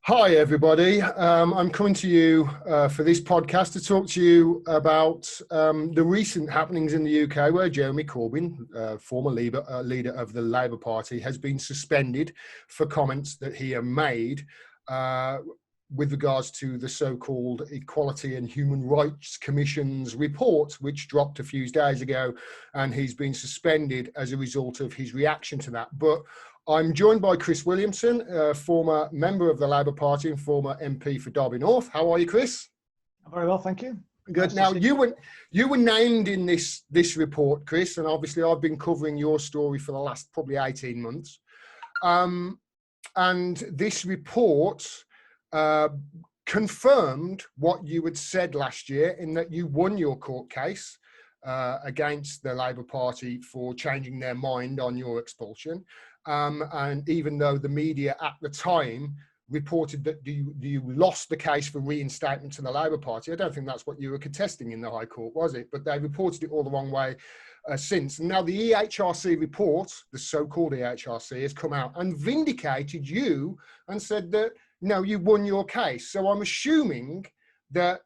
Hi, everybody. I'm coming to you for this podcast to talk to you about the recent happenings in the UK where Jeremy Corbyn, former leader of the Labour Party, has been suspended for comments that he had made with regards to the so-called Equality and Human Rights Commission's report, which dropped a few days ago, and he's been suspended as a result of his reaction to that. But I'm joined by Chris Williamson, former member of the Labour Party and former MP for Derby North. How are you, Chris? Very well, thank you. Good. Now, you were named in this report, Chris, and obviously I've been covering your story for the last probably 18 months. And this report confirmed what you had said last year in that you won your court case against the Labour Party for changing their mind on your expulsion. And even though the media at the time reported that you lost the case for reinstatement to the Labour Party, I don't think that's what you were contesting in the High Court, was it? But they reported it all the wrong way since. And now the EHRC report, the so-called EHRC, has come out and vindicated you and said that, no, you won your case. So I'm assuming that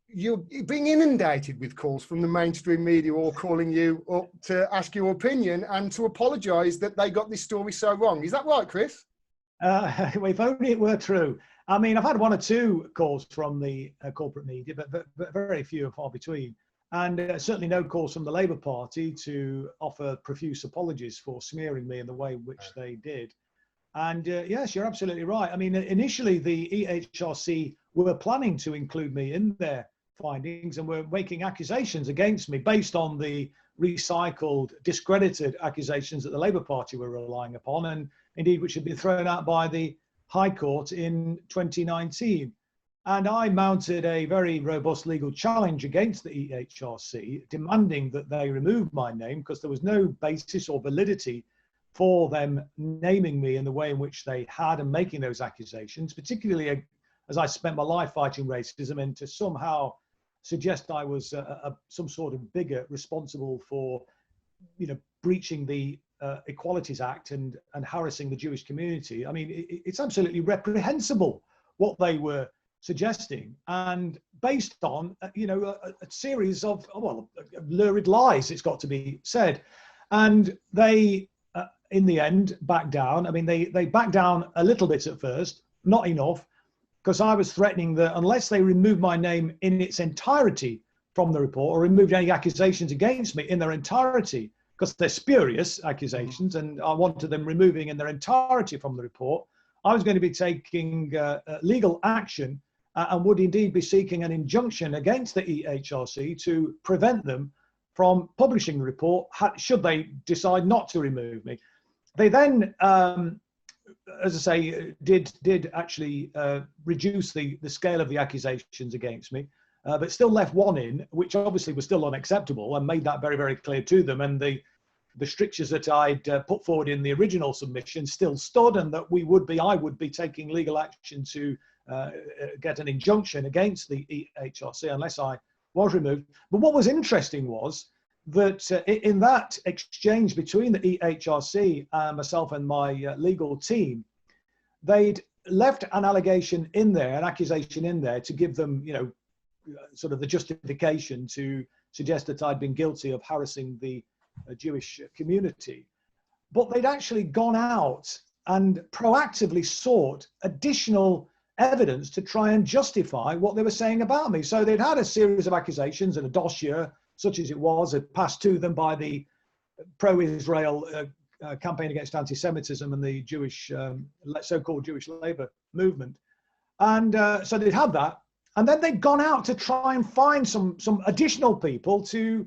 you're being inundated with calls from the mainstream media all calling you up to ask your opinion and to apologise that they got this story so wrong. Is that right, Chris? If only it were true. I mean, I've had one or two calls from the corporate media, but very few and far between. And certainly no calls from the Labour Party to offer profuse apologies for smearing me in the way in which they did. And yes, you're absolutely right. I mean, initially the EHRC were planning to include me in their findings and were making accusations against me based on the recycled, discredited accusations that the Labour Party were relying upon, and indeed which had been thrown out by the High Court in 2019. And I mounted a very robust legal challenge against the EHRC, demanding that they remove my name because there was no basis or validity for them naming me in the way in which they had and making those accusations, particularly as I spent my life fighting racism, and to somehow suggest I was some sort of bigot responsible for, breaching the Equalities Act and harassing the Jewish community. I mean, it's absolutely reprehensible what they were suggesting, and based on a series of lurid lies, it's got to be said. And they in the end backed down. I mean, they backed down a little bit at first, not enough, because I was threatening that unless they removed my name in its entirety from the report, or removed any accusations against me in their entirety, because they're spurious accusations, and I wanted them removing in their entirety from the report, I was going to be taking legal action and would indeed be seeking an injunction against the EHRC to prevent them from publishing the report should they decide not to remove me. They then, as I say, did actually reduce the scale of the accusations against me, but still left one in, which obviously was still unacceptable, and made that very, very clear to them. And the strictures that I'd put forward in the original submission still stood, and that I would be taking legal action to get an injunction against the EHRC unless I was removed. But what was interesting was that in that exchange between the EHRC, myself and my legal team, they'd left an allegation in there, an accusation in there, to give them, sort of the justification to suggest that I'd been guilty of harassing the Jewish community. But they'd actually gone out and proactively sought additional evidence to try and justify what they were saying about me. So they'd had a series of accusations and a dossier, such as it was, had passed to them by the pro-Israel campaign against anti-Semitism and the Jewish, so-called Jewish Labour movement. And so they'd had that. And then they'd gone out to try and find some additional people to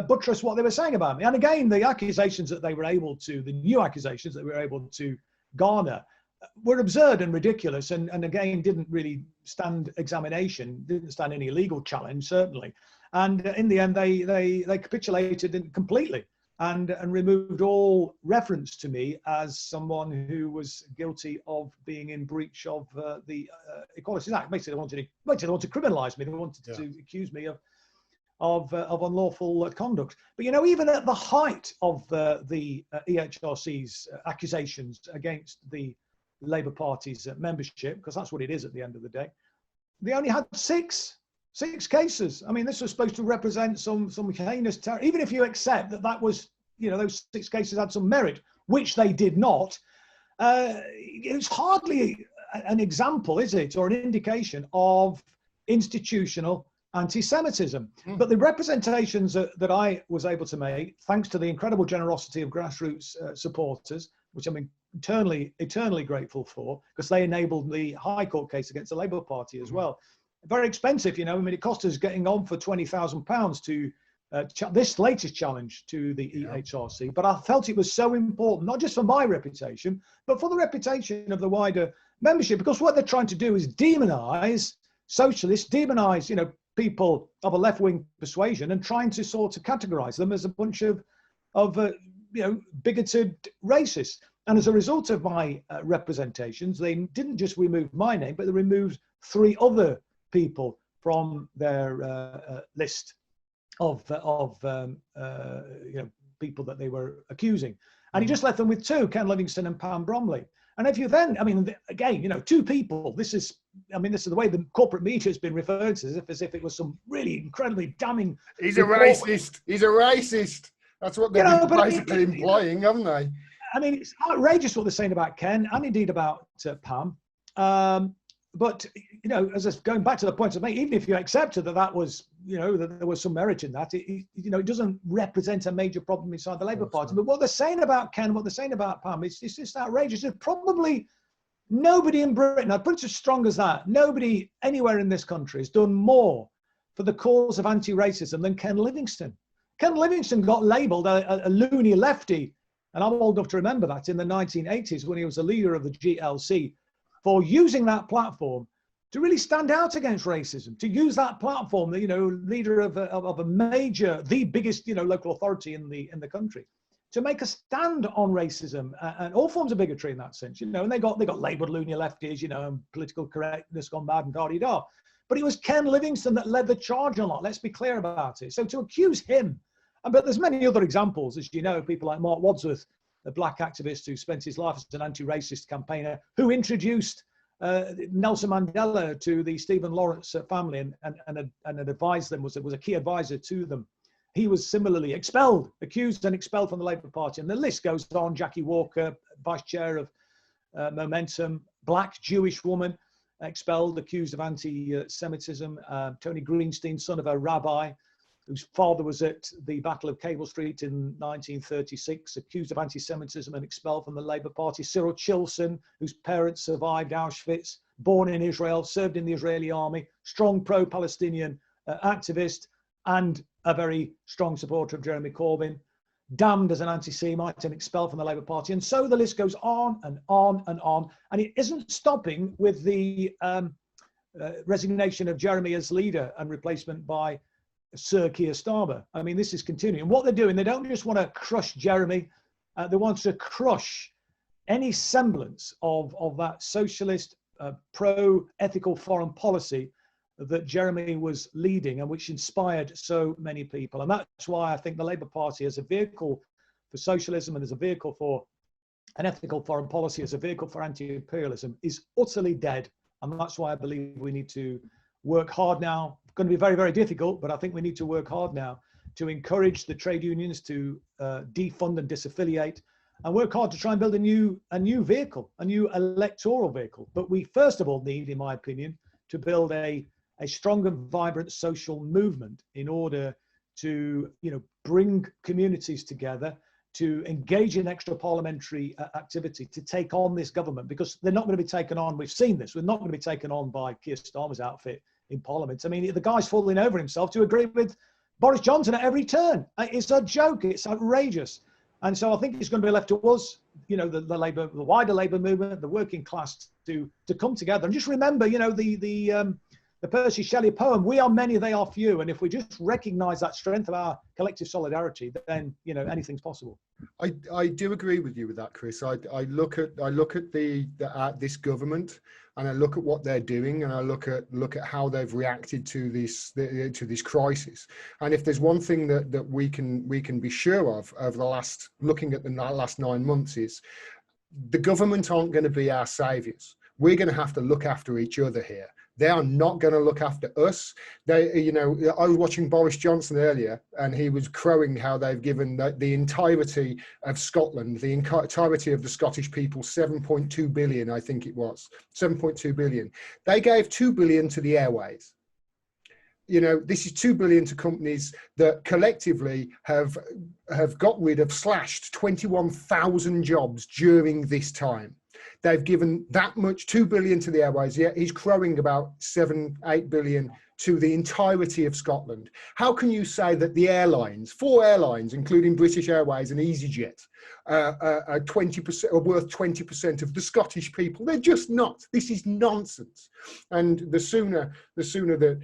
buttress what they were saying about me. And again, the accusations that they were able to, the new accusations that we were able to garner, were absurd and ridiculous, and again, didn't really stand examination, didn't stand any legal challenge, certainly. And in the end, they capitulated completely and removed all reference to me as someone who was guilty of being in breach of the Equalities Act. Basically, they wanted to criminalise me. They wanted to accuse me of unlawful conduct. But even at the height of the EHRC's accusations against the Labour Party's membership, because that's what it is at the end of the day, they only had six cases. I mean, this was supposed to represent some heinous terror. Even if you accept that was, those 6 cases had some merit, which they did not, it's hardly an example, is it, or an indication of institutional anti-Semitism. But the representations that I was able to make, thanks to the incredible generosity of grassroots supporters, which I'm eternally grateful for, because they enabled the High Court case against the Labour Party as well. Very expensive, I mean, it cost us getting on for £20,000 to this latest challenge to the EHRC. But I felt it was so important, not just for my reputation, but for the reputation of the wider membership, because what they're trying to do is demonize socialists, demonize, people of a left-wing persuasion, and trying to sort of categorize them as a bunch of bigoted racists. And as a result of my representations, they didn't just remove my name, but they removed 3 other people from their list of people that they were accusing. And he just left them with 2, Ken Livingstone and Pam Bromley. And if you then, I mean, again, 2 people, this is the way the corporate media has been referred to, as if it was some really incredibly damning. He's a racist. He's a racist. That's what they've been basically implying, haven't they? I mean, it's outrageous what they're saying about Ken and indeed about Pam. But, as going back to the point of me, even if you accepted that was, that there was some merit in that, it doesn't represent a major problem inside the Labour Party. But what they're saying about Ken, what they're saying about Pam, it's just outrageous. There's probably nobody in Britain, I'd put it as strong as that, nobody anywhere in this country has done more for the cause of anti-racism than Ken Livingstone. Ken Livingstone got labelled a loony lefty, and I'm old enough to remember that, in the 1980s when he was the leader of the GLC, for using that platform to really stand out against racism, to use that platform, leader of a major, the biggest, local authority in the country, to make a stand on racism and all forms of bigotry in that sense, and they got labelled loony lefties, and political correctness gone bad and da-de-da. But it was Ken Livingstone that led the charge on that. Let's be clear about it. So to accuse him, but there's many other examples, as you know, people like Mark Wadsworth, a black activist who spent his life as an anti-racist campaigner, who introduced Nelson Mandela to the Stephen Lawrence family and advised them, was a key advisor to them. He was similarly accused and expelled from the Labour Party. And the list goes on. Jackie Walker, vice chair of Momentum, black Jewish woman, expelled, accused of anti-Semitism. Tony Greenstein, son of a rabbi, whose father was at the Battle of Cable Street in 1936, accused of anti-Semitism and expelled from the Labour Party. Cyril Chilson, whose parents survived Auschwitz, born in Israel, served in the Israeli army, strong pro-Palestinian activist, and a very strong supporter of Jeremy Corbyn, damned as an anti-Semite and expelled from the Labour Party. And so the list goes on and on and on. And it isn't stopping with the resignation of Jeremy as leader and replacement by Sir Keir Starmer. I mean, this is continuing. What they're doing, they don't just want to crush Jeremy, they want to crush any semblance of that socialist, pro-ethical foreign policy that Jeremy was leading and which inspired so many people. And that's why I think the Labour Party as a vehicle for socialism and as a vehicle for an ethical foreign policy, as a vehicle for anti-imperialism, is utterly dead. And that's why I believe we need to work hard now. It's going to be very, very difficult, but I think we need to work hard now to encourage the trade unions to defund and disaffiliate, and work hard to try and build a new vehicle, a new electoral vehicle. But we first of all need, in my opinion, to build a strong and vibrant social movement in order to, bring communities together, to engage in extra parliamentary activity, to take on this government, because they're not going to be taken on. We've seen this. We're not going to be taken on by Keir Starmer's outfit in Parliament. I mean, the guy's falling over himself to agree with Boris Johnson at every turn. It's a joke. It's outrageous. And so I think it's going to be left to us, the wider Labour movement, the working class, to come together and just remember, the Percy Shelley poem, "We are many, they are few." And if we just recognise that strength of our collective solidarity, then anything's possible. I do agree with you with that, Chris. I look at this government, and I look at what they're doing, and I look at how they've reacted to this crisis. And if there's one thing that we can be sure of over looking at the last 9 months, is the government aren't going to be our saviors. We're going to have to look after each other here. They are not going to look after us. They, you know, I was watching Boris Johnson earlier, and he was crowing how they've given the entirety of Scotland, the entirety of the Scottish people, 7.2 billion, I think it was, 7.2 billion. They gave 2 billion to the airways. You know, this is 2 billion to companies that collectively have slashed 21,000 jobs during this time. They've given that much, 2 billion to the airways, yet he's crowing about 7-8 billion to the entirety of Scotland. How can you say that the airlines, 4 airlines, including British Airways and EasyJet, are 20% or worth 20% of the Scottish people? They're just not. This is nonsense. And the sooner that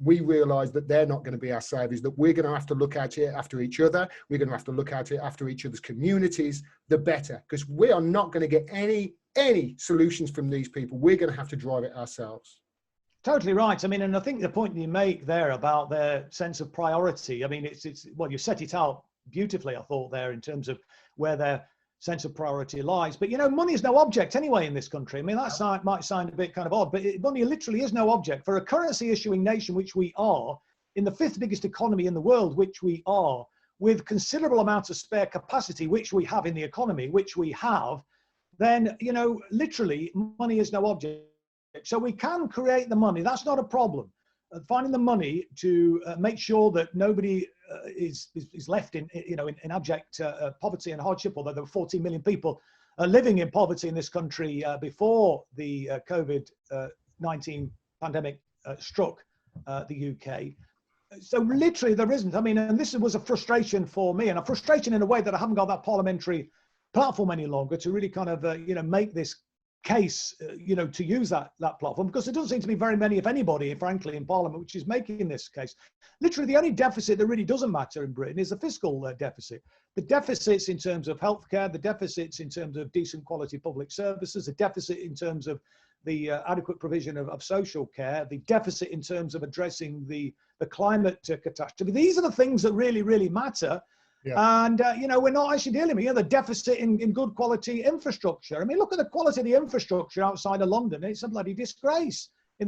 we realise that they're not going to be our saviours, that we're going to have to look at it after each other, we're going to have to look at it after each other's communities, the better, because we are not going to get any solutions from these people. We're going to have to drive it ourselves. Totally right. I mean, and I think the point you make there about their sense of priority, I mean, it's well, you set it out beautifully, I thought, there in terms of where their sense of priority lies. But, you know, money is no object anyway in this country. I mean, that might sound a bit kind of odd, but money literally is no object. For a currency issuing nation, which we are, in the 5th biggest economy in the world, which we are, with considerable amounts of spare capacity, which we have in the economy, which we have, then, you know, literally money is no object. So we can create the money. That's not a problem. Finding the money to make sure that nobody is left in abject poverty and hardship, although there were 14 million people living in poverty in this country before the COVID-19 pandemic struck the UK. So literally there isn't. I mean, and this was a frustration for me, and a frustration in a way that I haven't got that parliamentary platform any longer to really kind of make this case, to use that platform, because there doesn't seem to be very many, if anybody, frankly, in Parliament, which is making this case. Literally, the only deficit that really doesn't matter in Britain is the fiscal deficit. The deficits in terms of healthcare, the deficits in terms of decent quality public services, the deficit in terms of the adequate provision of social care, the deficit in terms of addressing the climate catastrophe. These are the things that really, really matter. Yeah. And, we're not actually dealing with the deficit in good quality infrastructure. I mean, look at the quality of the infrastructure outside of London. It's a bloody disgrace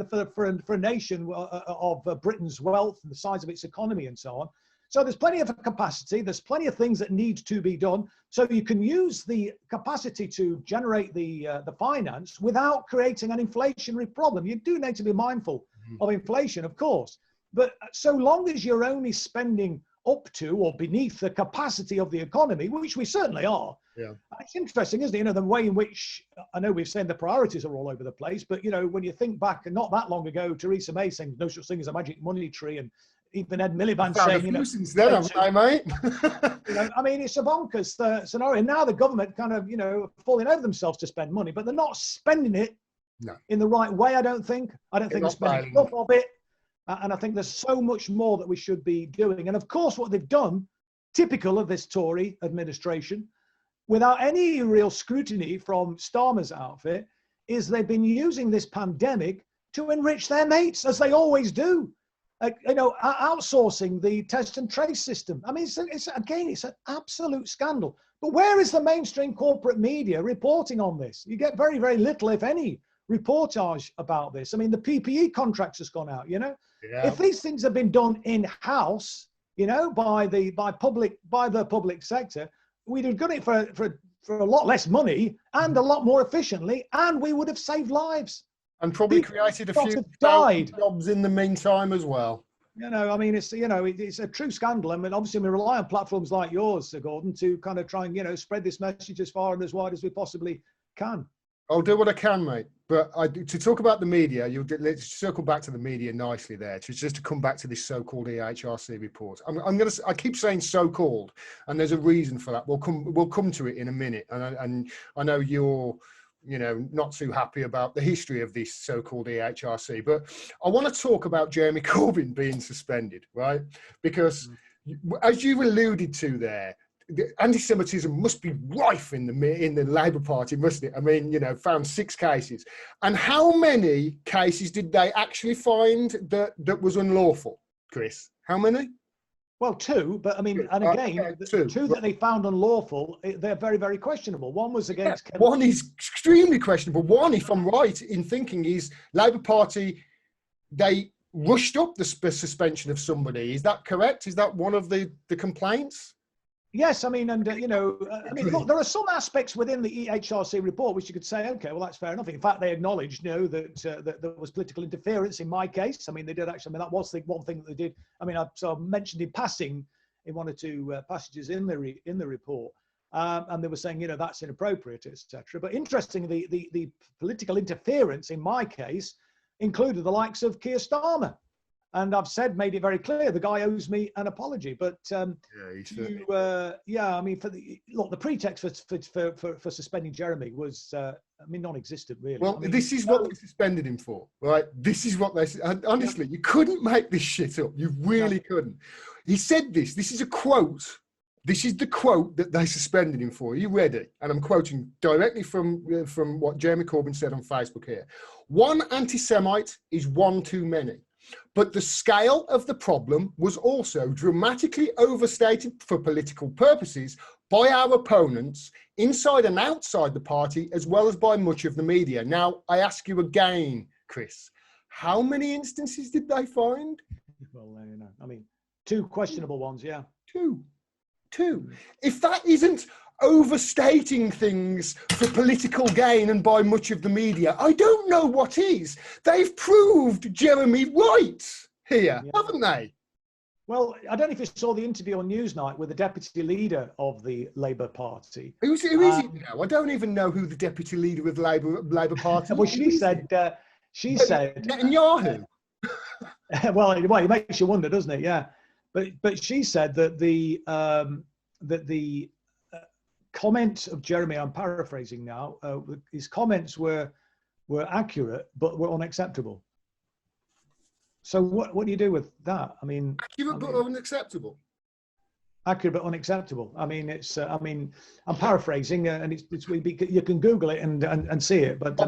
for a nation of Britain's wealth and the size of its economy and so on. So there's plenty of capacity. There's plenty of things that need to be done. So you can use the capacity to generate the finance without creating an inflationary problem. You do need to be mindful of inflation, of course. But so long as you're only spending up to or beneath the capacity of the economy, which we certainly are. Yeah. It's interesting, isn't it? The way in which, I know we've said the priorities are all over the place, but, when you think back, and not that long ago, Theresa May saying no such thing as a magic money tree, and even Ed Miliband saying, since then, mate. I mean, it's a bonkers scenario. And now the government kind of, falling over themselves to spend money, but they're not spending it in the right way, I don't think. I don't think they're spending enough of it. And I think there's so much more that we should be doing. And of course, what they've done, typical of this Tory administration, without any real scrutiny from Starmer's outfit, is they've been using this pandemic to enrich their mates, as they always do. Outsourcing the test and trace system. I mean, it's an absolute scandal. But where is the mainstream corporate media reporting on this? You get very, very little, if any, reportage about this. I mean, the PPE contracts has gone out, Yeah. If these things have been done in-house, by the public sector, we'd have done it for a lot less money and a lot more efficiently, and we would have saved lives. And probably created a few jobs in the meantime as well. I mean, it's a true scandal. I mean, obviously we rely on platforms like yours, Sir Gordon, to kind of try and, spread this message as far and as wide as we possibly can. I'll do what I can, mate. But to talk about the media, let's circle back to the media nicely there. Just to come back to this so-called EHRC report. I keep saying so-called, and there's a reason for that. We'll come to it in a minute. And I know you're, not too happy about the history of this so-called EHRC. But I want to talk about Jeremy Corbyn being suspended, right? Because as you alluded to there, anti-Semitism must be rife in the Labour Party, mustn't it? I mean, found 6 cases. And how many cases did they actually find that was unlawful, Chris? How many? Well, two, but I mean, and again, the two that they found unlawful, they're very, very questionable. One was against one is extremely questionable. One, if I'm right in thinking, is Labour Party, they rushed up the suspension of somebody. Is that correct? Is that one of the complaints? Yes, I mean, and I mean, look, there are some aspects within the HRC report which you could say, okay, well, that's fair enough. In fact, they acknowledged, that there was political interference in my case. I mean, they did actually. I mean, that was the one thing that they did. I mean, I mentioned in passing in one or two passages in the report, and they were saying, that's inappropriate, etc. But interestingly, the political interference in my case included the likes of Keir Starmer. And I've made it very clear, the guy owes me an apology. But I mean, the pretext for suspending Jeremy was, non-existent, really. Well, I mean, this is what they suspended him for, right? This is what they said. Honestly, you couldn't make this shit up. You really couldn't. He said this. This is a quote. This is the quote that they suspended him for. Are you ready? And I'm quoting directly from what Jeremy Corbyn said on Facebook here. One anti-Semite is one too many. But the scale of the problem was also dramatically overstated for political purposes by our opponents inside and outside the party, as well as by much of the media. Now, I ask you again, Chris, how many instances did they find? Well, I mean, two questionable ones, yeah. Two. If that isn't overstating things for political gain and by much of the media, I don't know what is. They've proved Jeremy right here, haven't they? Well, I don't know if you saw the interview on Newsnight with the deputy leader of the Labour Party. Who is it now? I don't even know who the deputy leader of the Labour Party is. Well, she said Netanyahu. well, it makes you wonder, doesn't it? Yeah. But she said that the comments of Jeremy, I'm paraphrasing now, his comments were accurate but were unacceptable. So what do you do with that? I mean, accurate but unacceptable. Accurate but unacceptable. I mean, it's. I'm paraphrasing, and you can Google it and see it. But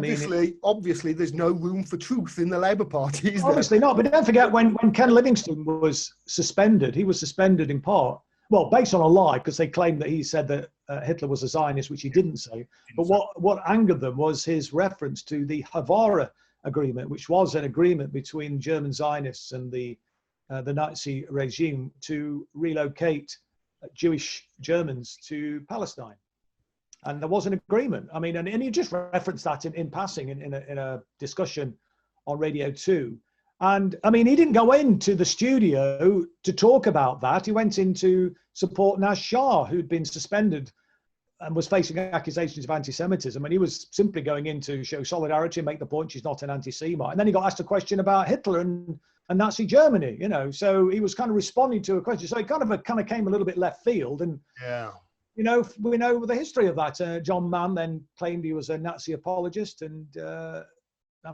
obviously, there's no room for truth in the Labour Party. Is obviously there? not. But don't forget when Ken Livingstone was suspended, he was suspended in part. Well, based on a lie, because they claimed that he said that Hitler was a Zionist, which he didn't say. But what angered them was his reference to the Havara Agreement, which was an agreement between German Zionists and the Nazi regime to relocate Jewish Germans to Palestine. And there was an agreement. I mean, and he just referenced that in passing in a discussion on Radio 2. And I mean, he didn't go into the studio to talk about that. He went in to support Naz Shah, who'd been suspended and was facing accusations of anti-Semitism. And he was simply going in to show solidarity and make the point she's not an anti-Semite. And then he got asked a question about Hitler and Nazi Germany, so he was kind of responding to a question. So it kind of came a little bit left field. And, we know the history of that. John Mann then claimed he was a Nazi apologist. And I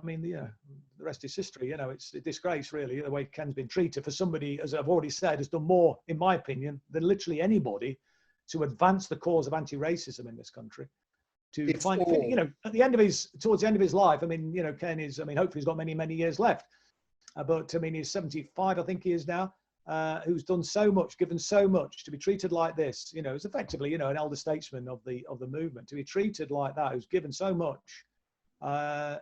mean, the rest is history. It's a disgrace, really, the way Ken's been treated for somebody, as I've already said, has done more, in my opinion, than literally anybody to advance the cause of anti-racism in this country. Towards the end of his life, I mean, Ken is, hopefully he's got many, many years left. But I mean, he's 75, I think he is now, who's done so much, given so much, to be treated like this, is effectively, an elder statesman of the movement, to be treated like that, who's given so much. I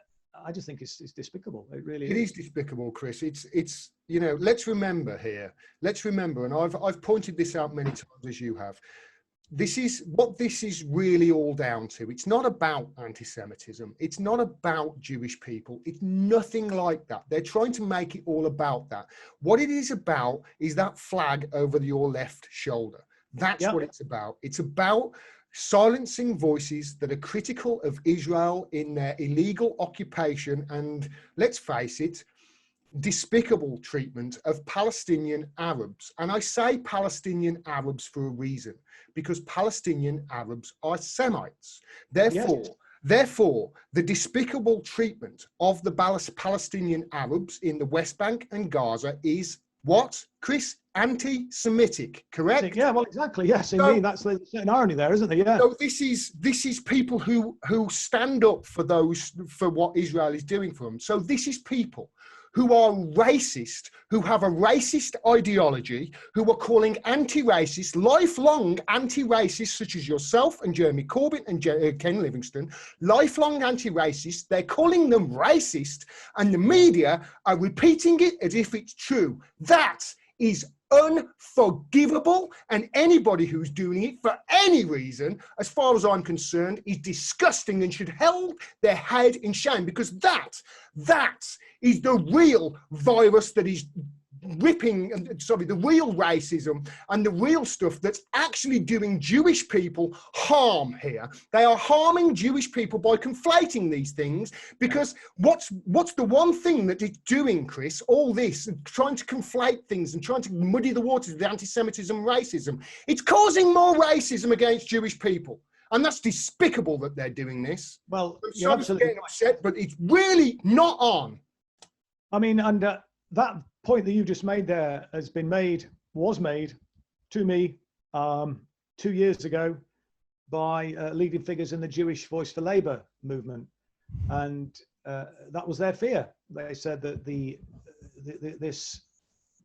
just think it's despicable. It really is. It is despicable, Chris. It's let's remember here. Let's remember, and I've pointed this out many times as you have. This is what this is really all down to. It's not about anti-Semitism. It's not about Jewish people. It's nothing like that. They're trying to make it all about that. What it is about is that flag over your left shoulder. That's what it's about. It's about silencing voices that are critical of Israel in their illegal occupation and, let's face it, despicable treatment of Palestinian Arabs. And I say Palestinian Arabs for a reason, because Palestinian Arabs are Semites. Therefore, the despicable treatment of the Palestinian Arabs in the West Bank and Gaza is what, Chris? Anti-Semitic, correct? Yeah, well, exactly. Yes, indeed. That's the certain irony there, isn't there? Yeah. So this is people who stand up for what Israel is doing for them. So this is people who are racist, who have a racist ideology, who are calling anti-racist, lifelong anti-racists, such as yourself and Jeremy Corbyn and Ken Livingstone, lifelong anti-racists. They're calling them racist, and the media are repeating it as if it's true. That is unforgivable, and anybody who's doing it for any reason, as far as I'm concerned, is disgusting and should hold their head in shame, because that is the real virus that is the real racism and the real stuff that's actually doing Jewish people harm here. They are harming Jewish people by conflating these things, because what's the one thing that it's doing, Chris, all this, and trying to conflate things and trying to muddy the waters with anti-Semitism and racism, it's causing more racism against Jewish people. And that's despicable that they're doing this. Well, I'm sorry for getting upset, but it's really not on. I mean, and that point that you just made there was made to me 2 years ago by leading figures in the Jewish Voice for Labour movement, and that was their fear. They said that this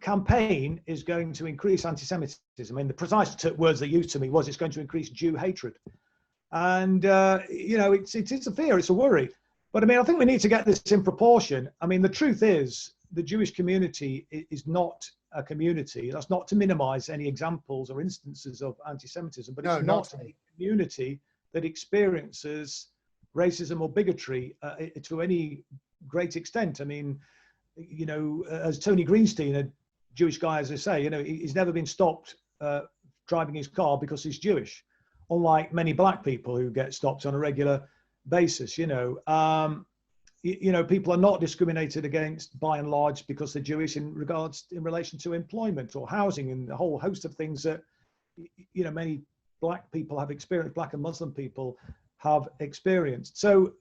campaign is going to increase anti-Semitism. I mean, the precise words they used to me was it's going to increase Jew hatred, and it's a fear, it's a worry. But I mean, I think we need to get this in proportion. I mean, the truth is, the Jewish community is not a community. That's not to minimize any examples or instances of anti-Semitism, but it's not a community that experiences racism or bigotry to any great extent. I mean, as Tony Greenstein, a Jewish guy, as I say, he's never been stopped driving his car because he's Jewish, unlike many black people who get stopped on a regular basis. People are not discriminated against by and large because they're Jewish in relation to employment or housing and a whole host of things that many black people have experienced, black and Muslim people have experienced. So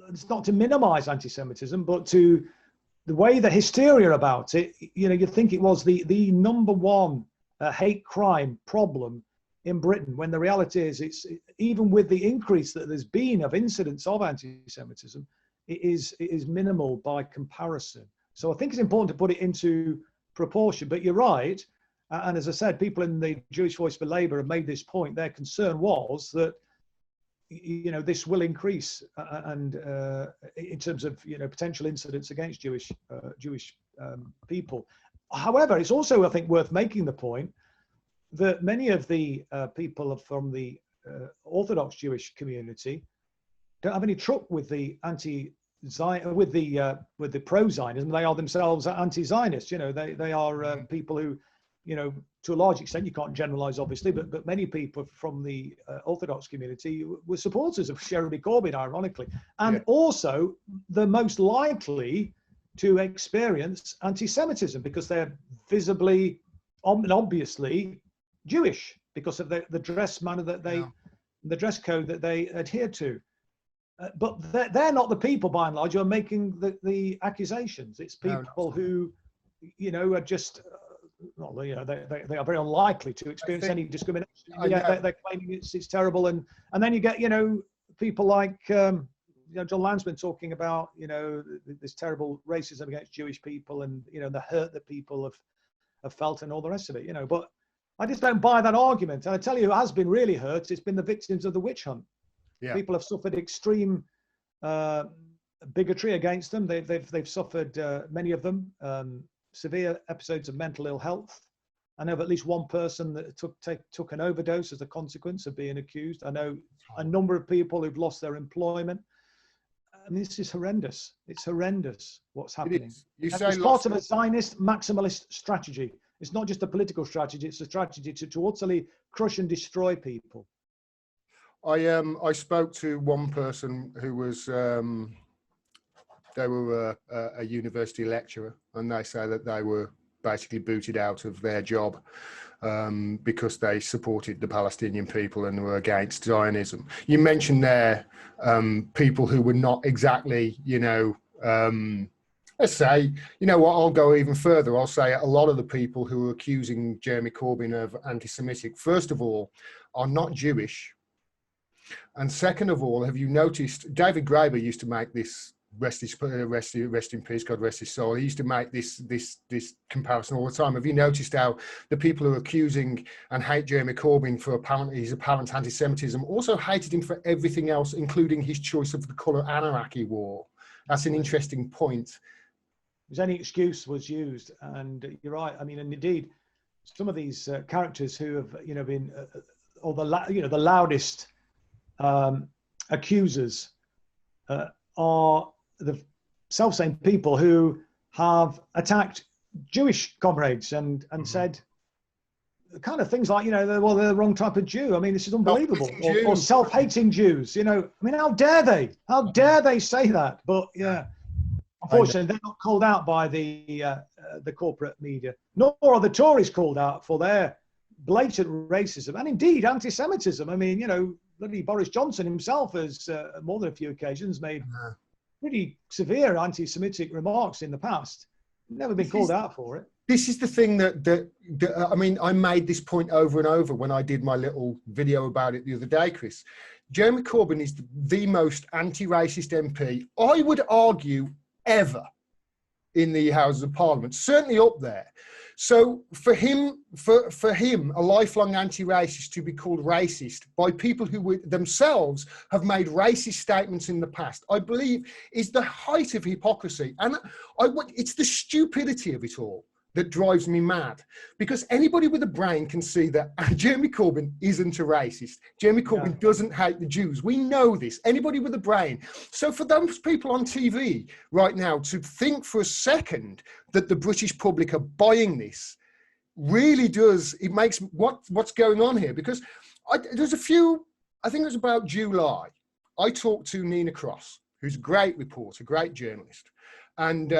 it's not to minimize anti-Semitism, but to the way the hysteria about it, you'd think it was the number one hate crime problem in Britain, when the reality is it's even with the increase that there's been of incidents of anti-Semitism, it is minimal by comparison. So I think it's important to put it into proportion. But you're right, and as I said, people in the Jewish Voice for Labour have made this point. Their concern was that this will increase, and in terms of potential incidents against Jewish people. However, it's also, I think, worth making the point that many of the people from the Orthodox Jewish community don't have any truck with the with the pro-Zionism. They are themselves anti-Zionist. They are people who, to a large extent, you can't generalize obviously, but many people from the Orthodox community were supporters of Jeremy Corbyn, ironically, and also the most likely to experience anti-Semitism because they're visibly and obviously Jewish because of the dress manner that the dress code that they adhere to. But they're not the people, by and large, who are making the accusations. It's people who, are just, they are very unlikely to experience any discrimination. They're claiming it's terrible, and then you get, people like John Lansman talking about, this terrible racism against Jewish people, and the hurt that people have felt, and all the rest of it. But I just don't buy that argument. And I tell you, who has been really hurt, it's been the victims of the witch hunt. Yeah. People have suffered extreme bigotry against them. They've suffered, many of them, severe episodes of mental ill health. I know of at least one person that took an overdose as a consequence of being accused. I know a number of people who've lost their employment. I mean, this is horrendous. It's horrendous what's happening. It's part of a Zionist maximalist strategy. It's not just a political strategy. It's a strategy to utterly crush and destroy people. I spoke to one person who was they were a university lecturer, and they say that they were basically booted out of their job because they supported the Palestinian people and were against Zionism. You mentioned there people who were not exactly, let's say, I'll go even further. I'll say a lot of the people who are accusing Jeremy Corbyn of anti-Semitic, first of all, are not Jewish. And second of all, have you noticed, David Graeber used to make this rest in peace, God rest his soul. He used to make this comparison all the time. Have you noticed how the people who are accusing and hate Jeremy Corbyn for his apparent anti-Semitism also hated him for everything else, including his choice of the colour anorak he wore? That's an interesting point. Because any excuse was used, and you're right. I mean, and indeed, some of these characters who have, been, or the loudest accusers are the self-same people who have attacked Jewish comrades and said kind of things like, they're the wrong type of Jew. I mean, this is unbelievable. Or self-hating Jews. I mean, how dare they? How dare they say that? But yeah, unfortunately, they're not called out by the corporate media, nor are the Tories called out for their blatant racism and indeed anti-Semitism. I mean, bloody Boris Johnson himself has more than a few occasions made pretty severe anti-Semitic remarks in the past. Never been called out for it. This is the thing that I mean, I made this point over and over when I did my little video about it the other day, Chris. Jeremy Corbyn is the most anti-racist MP, I would argue, ever in the Houses of Parliament, certainly up there. So for him, a lifelong anti-racist to be called racist by people who themselves have made racist statements in the past, I believe is the height of hypocrisy. And it's the stupidity of it all that drives me mad, because anybody with a brain can see that Jeremy Corbyn isn't a racist. Jeremy Corbyn doesn't hate the Jews. We know this. Anybody with a brain. So for those people on TV right now to think for a second that the British public are buying this really does, it makes what's going on here. Because there's a few, I think it was about July, I talked to Nina Cross, who's a great reporter, great journalist. And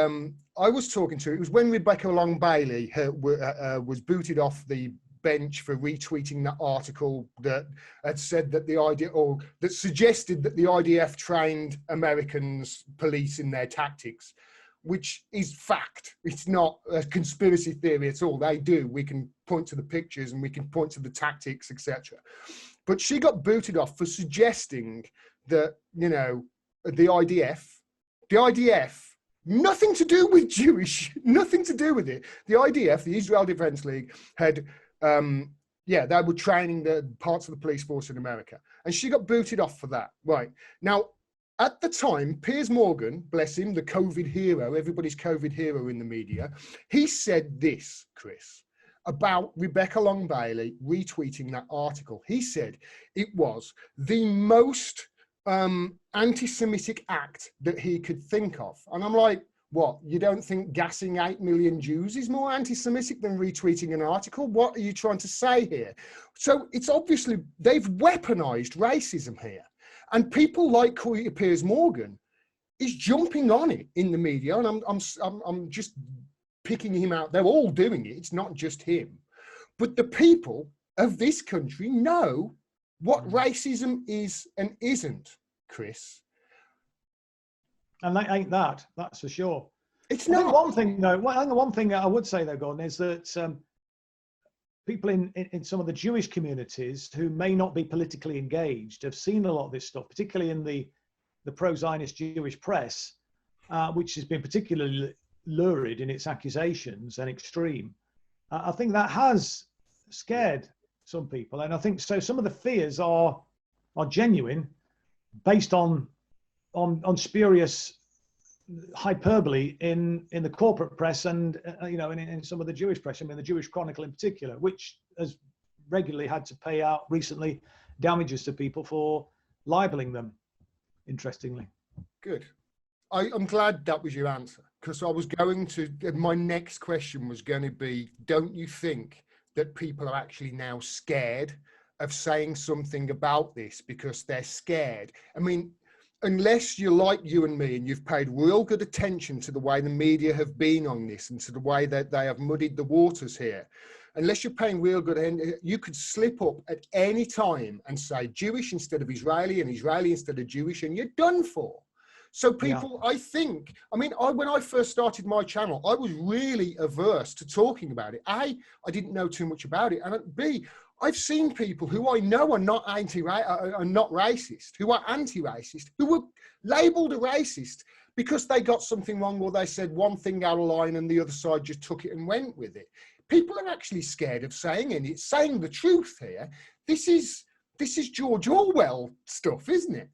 I was talking to her, it was when Rebecca Long-Bailey was booted off the bench for retweeting that article that had said that that suggested that the IDF trained Americans police in their tactics, which is fact. It's not a conspiracy theory at all. They do. We can point to the pictures and we can point to the tactics, etc. But she got booted off for suggesting that, the IDF, nothing to do with Jewish, nothing to do with it. The IDF, the Israel Defense League, had, they were training the parts of the police force in America. And she got booted off for that. Right. Now, at the time, Piers Morgan, bless him, the COVID hero, everybody's COVID hero in the media, he said this, Chris, about Rebecca Long-Bailey retweeting that article. He said it was the most anti-Semitic act that he could think of. And I'm like, what, you don't think gassing 8 million Jews is more anti-Semitic than retweeting an article? What are you trying to say here? So it's obviously, they've weaponized racism here. And people like Piers Morgan is jumping on it in the media. And I'm just picking him out. They're all doing it. It's not just him. But the people of this country know what racism is and isn't, Chris. And that ain't that's for sure. It's not. One thing I would say though, Gordon, is that people in some of the Jewish communities who may not be politically engaged have seen a lot of this stuff, particularly in the pro-Zionist Jewish press, which has been particularly lurid in its accusations and extreme. I think that has scared some people, and I think so. Some of the fears are genuine, based on spurious hyperbole in the corporate press and in some of the Jewish press. I mean, the Jewish Chronicle in particular, which has regularly had to pay out recently damages to people for libeling them. Interestingly, good. I'm glad that was your answer, because I was going to. My next question was going to be: don't you think that people are actually now scared of saying something about this because they're scared? I mean, unless you're like you and me and you've paid real good attention to the way the media have been on this and to the way that they have muddied the waters here, unless you're paying real good attention, you could slip up at any time and say Jewish instead of Israeli and Israeli instead of Jewish, and you're done for. So people, I think, when I first started my channel, I was really averse to talking about it. I didn't know too much about it. And B, I've seen people who I know are not racist, who are anti-racist, who were labeled a racist because they got something wrong, or they said one thing out of line and the other side just took it and went with it. People are actually scared of saying the truth here. This is George Orwell stuff, isn't it?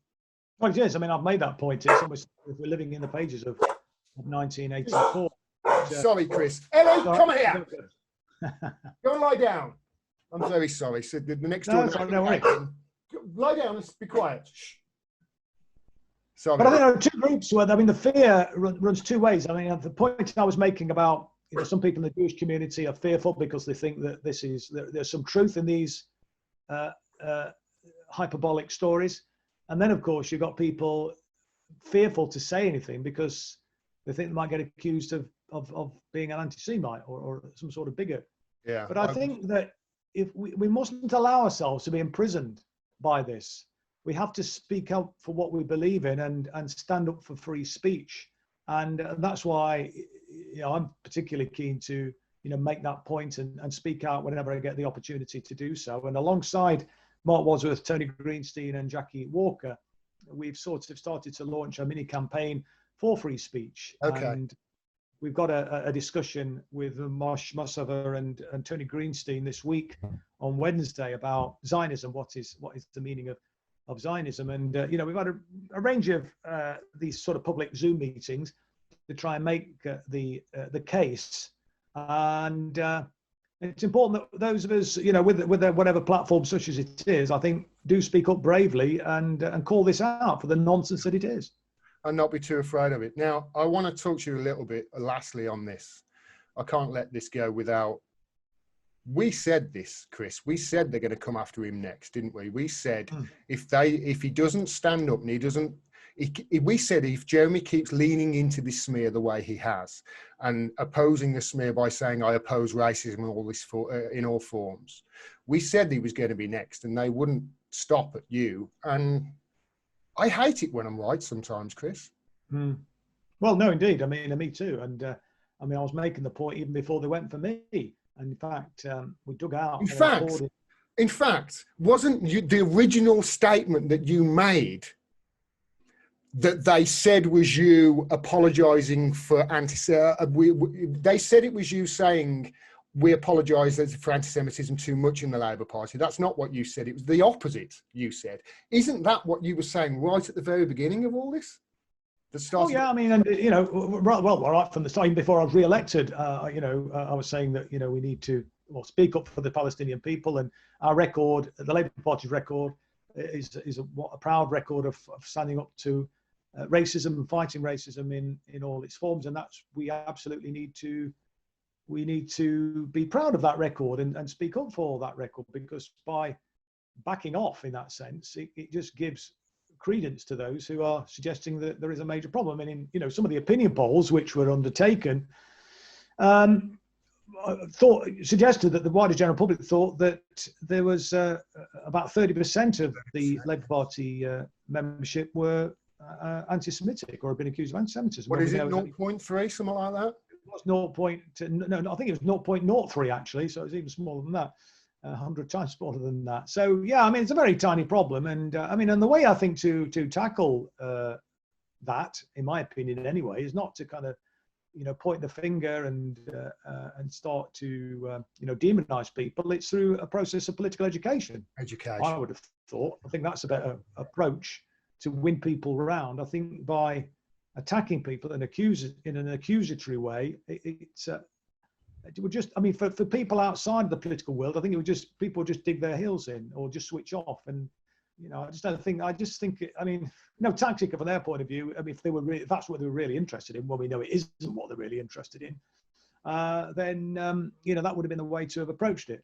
Well, it is. I mean, I've made that point. It's almost if we're living in the pages of 1984. Sorry, Chris. Ellie, come here. Go and lie down. I'm very sorry. So the next door. No worry. Lie down and be quiet. Shh. Sorry. But I think there are two groups where, I mean, the fear runs two ways. I mean, the point I was making about, some people in the Jewish community are fearful because they think that there's some truth in these hyperbolic stories. And then, of course, you've got people fearful to say anything because they think they might get accused of being an anti-Semite or some sort of bigot. Yeah. But I think that if we mustn't allow ourselves to be imprisoned by this. We have to speak out for what we believe in and stand up for free speech. And that's why I'm particularly keen to make that point and speak out whenever I get the opportunity to do so. And alongside Mark Wadsworth, Tony Greenstein and Jackie Walker, we've sort of started to launch a mini campaign for free speech. Okay. And we've got a discussion with Mosh Mossover and Tony Greenstein this week on Wednesday about Zionism. What is the meaning of Zionism? And we've had a range of these sort of public Zoom meetings to try and make the case. And it's important that those of us, with whatever platform such as it is, I think, do speak up bravely and call this out for the nonsense that it is. And not be too afraid of it. Now, I want to talk to you a little bit, lastly, on this. I can't let this go without... We said this, Chris. We said they're going to come after him next, didn't we? We said if he doesn't stand up and he doesn't... we said if Jeremy keeps leaning into this smear the way he has and opposing the smear by saying, I oppose racism in all forms, we said he was going to be next and they wouldn't stop at you. And I hate it when I'm right sometimes, Chris. Well, no, indeed. I mean, me too. And I was making the point even before they went for me. And in fact, we dug out. In fact, wasn't the original statement that you made that they said was you apologising for they said it was you saying we apologise for anti-Semitism too much in the Labour Party. That's not what you said. It was the opposite you said. Isn't that what you were saying right at the very beginning of all this? Oh, yeah, I mean, and, right from the start, even before I was re-elected, I was saying that, we need to speak up for the Palestinian people, and our record, the Labour Party's record, is a proud record of standing up to racism and fighting racism in all its forms, and we absolutely need to be proud of that record and speak up for that record, because by backing off in that sense, it just gives credence to those who are suggesting that there is a major problem. And in some of the opinion polls which were undertaken, suggested that the wider general public thought that there was about 30% of the Labour Party membership were anti-Semitic or had been accused of anti-Semitism. What is it, 0.3, something like that? It was no, I think it was 0.03 actually, so it was even smaller than that. 100 times smaller than that. So yeah, I mean, it's a very tiny problem, and and the way I think to tackle that, in my opinion, anyway, is not to kind of point the finger and start to demonize people. It's through a process of political education. I would have thought. I think that's a better approach to win people around. I think by attacking people and in an accusatory way, it would just, for people outside the political world, I think people would just dig their heels in or just switch off. And, I just think, tactical from their point of view, if that's what they were really interested in, well, we know it isn't what they're really interested in, then, that would have been the way to have approached it.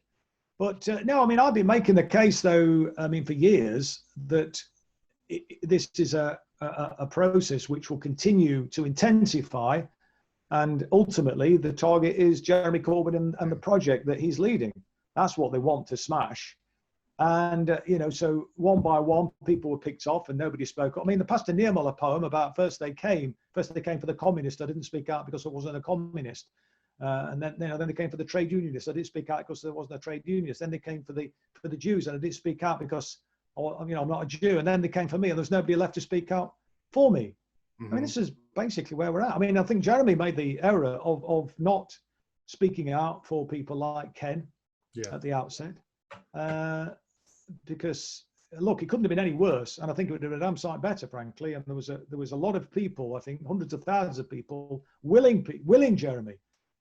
But no, I've been making the case though, for years that this is a process which will continue to intensify. And ultimately, the target is Jeremy Corbyn and the project that he's leading. That's what they want to smash. And, so one by one, people were picked off and nobody spoke up. The Pastor Niemöller poem about first they came for the communist. I didn't speak out because I wasn't a communist. And then they came for the trade unionists. I didn't speak out because there wasn't a trade unionist. Then they came for the Jews, and I didn't speak out because, I'm not a Jew. And then they came for me, and there's nobody left to speak out for me. Mm-hmm. This is basically where we're at. I mean, I think Jeremy made the error of not speaking out for people like Ken at the outset, because look, it couldn't have been any worse, and I think it would have been a damn sight better, frankly. And there was a lot of people, I think hundreds of thousands of people, willing Jeremy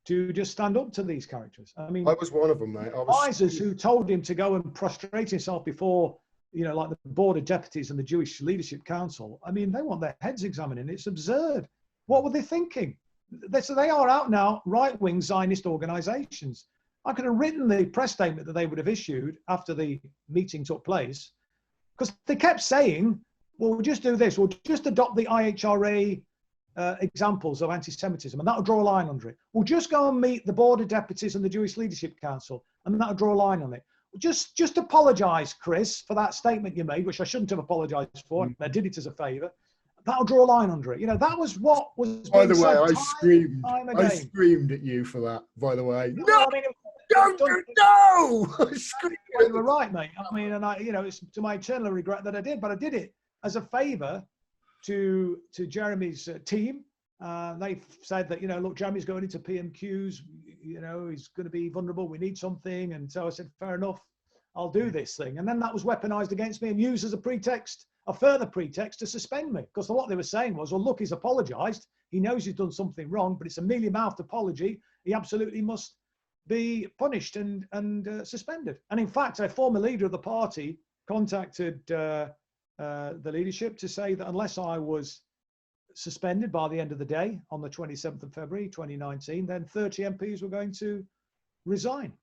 to just stand up to these characters. I mean, I was one of them, mate. Advisors who told him to go and prostrate himself before, like the board of deputies and the Jewish Leadership Council. I mean, they want their heads examining. It's absurd. What were they thinking? So they are out now, right-wing Zionist organizations. I could have written the press statement that they would have issued after the meeting took place, because they kept saying, well, we'll just do this. We'll just adopt the IHRA examples of anti-Semitism, and that'll draw a line under it. We'll just go and meet the board of deputies and the Jewish Leadership Council, and that'll draw a line on it. Just apologise, Chris, for that statement you made, which I shouldn't have apologised for. I did it as a favour. That'll draw a line under it. That was what was. By the way, I screamed at you for that. By the way, no, no. You were right, mate. I mean, and it's to my eternal regret that I did, but I did it as a favour to Jeremy's team. They said that, look, Jeremy's going into PMQs, he's going to be vulnerable. We need something. And so I said, fair enough, I'll do this thing. And then that was weaponized against me and used as a further pretext to suspend me. Because what they were saying was, well, look, he's apologized. He knows he's done something wrong, but it's a mealy-mouthed apology. He absolutely must be punished and suspended. And in fact, a former leader of the party contacted the leadership to say that unless I was suspended by the end of the day on the 27th of February 2019, then 30 MPs were going to resign.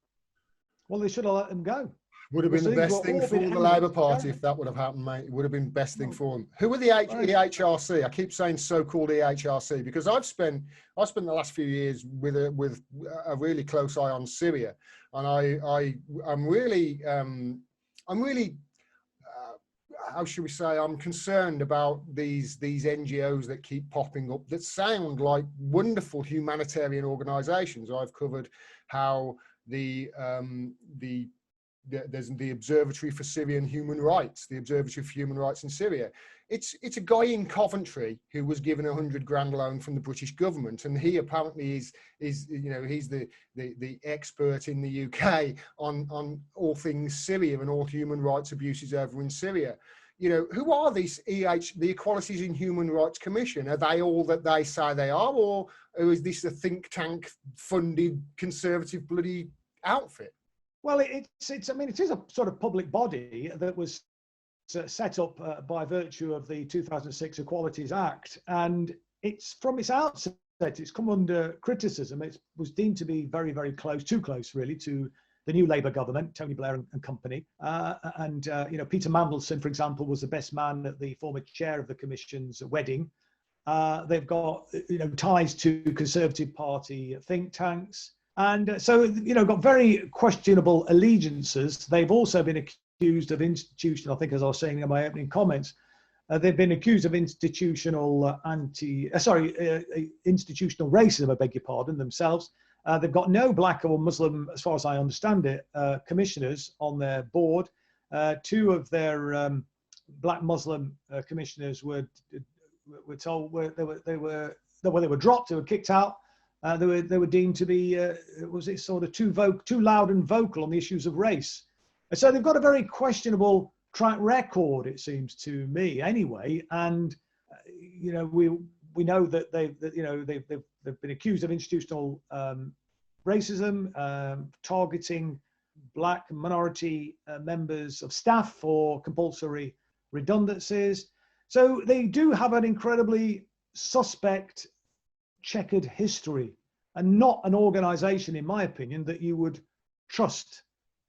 Well, they should have let them go. Would have been the best thing for the Labour Party if that would have happened, mate. It would have been the best thing for them. Who are the EHRC? I keep saying so-called EHRC because I've spent the last few years with a really close eye on Syria, and I'm really how should we say, I'm concerned about these NGOs that keep popping up that sound like wonderful humanitarian organisations. I've covered how there's the Observatory for Syrian Human Rights, the Observatory for Human Rights in Syria. It's a guy in Coventry who was given $100 grand loan from the British government, and he apparently is he's the expert in the UK on all things Syria and all human rights abuses over in Syria. Who are these the Equalities in Human Rights Commission? Are they all that they say they are, or is this a think tank funded conservative bloody outfit? Well, it is a sort of public body that was set up by virtue of the 2006 Equalities Act, and it's from its outset it's come under criticism. It was deemed to be very, very close, too close really, to the new Labour government, Tony Blair and company. Peter Mandelson, for example, was the best man at the former chair of the Commission's wedding. They've got ties to Conservative Party think tanks. And so, got very questionable allegiances. They've also been accused of institutional, I think, as I was saying in my opening comments, they've been accused of institutional institutional racism, I beg your pardon, themselves. They've got no black or Muslim, as far as I understand it, commissioners on their board. Two of their black Muslim commissioners were told they were dropped, they were kicked out. They were deemed to be too loud and vocal on the issues of race. And so they've got a very questionable track record, it seems to me, anyway. And we know that they've been accused of institutional racism, targeting black minority members of staff for compulsory redundancies. So they do have an incredibly suspect, checkered history, and not an organisation, in my opinion, that you would trust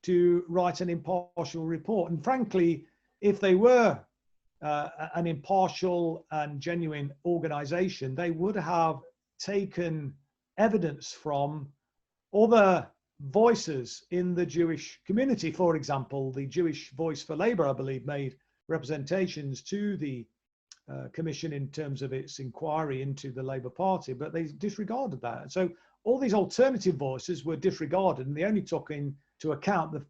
to write an impartial report. And frankly, if they were an impartial and genuine organisation, they would have taken evidence from other voices in the Jewish community. For example, the Jewish Voice for Labour, I believe, made representations to the Commission in terms of its inquiry into the Labour Party, but they disregarded that. So all these alternative voices were disregarded, and they only took into account the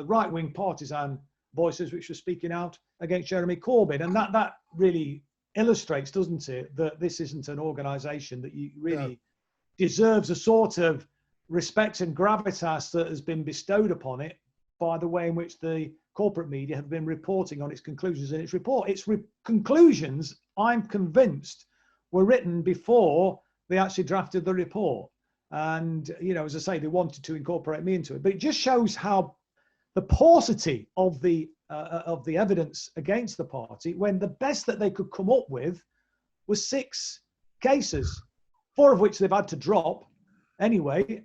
right-wing partisan voices which were speaking out against Jeremy Corbyn. And that really illustrates, doesn't it, that this isn't an organisation that you really deserves a sort of respect and gravitas that has been bestowed upon it by the way in which the corporate media have been reporting on its conclusions in its report. Its conclusions, I'm convinced, were written before they actually drafted the report. And, as I say, they wanted to incorporate me into it. But it just shows how the paucity of the evidence against the party, when the best that they could come up with was 6 cases, 4 of which they've had to drop anyway.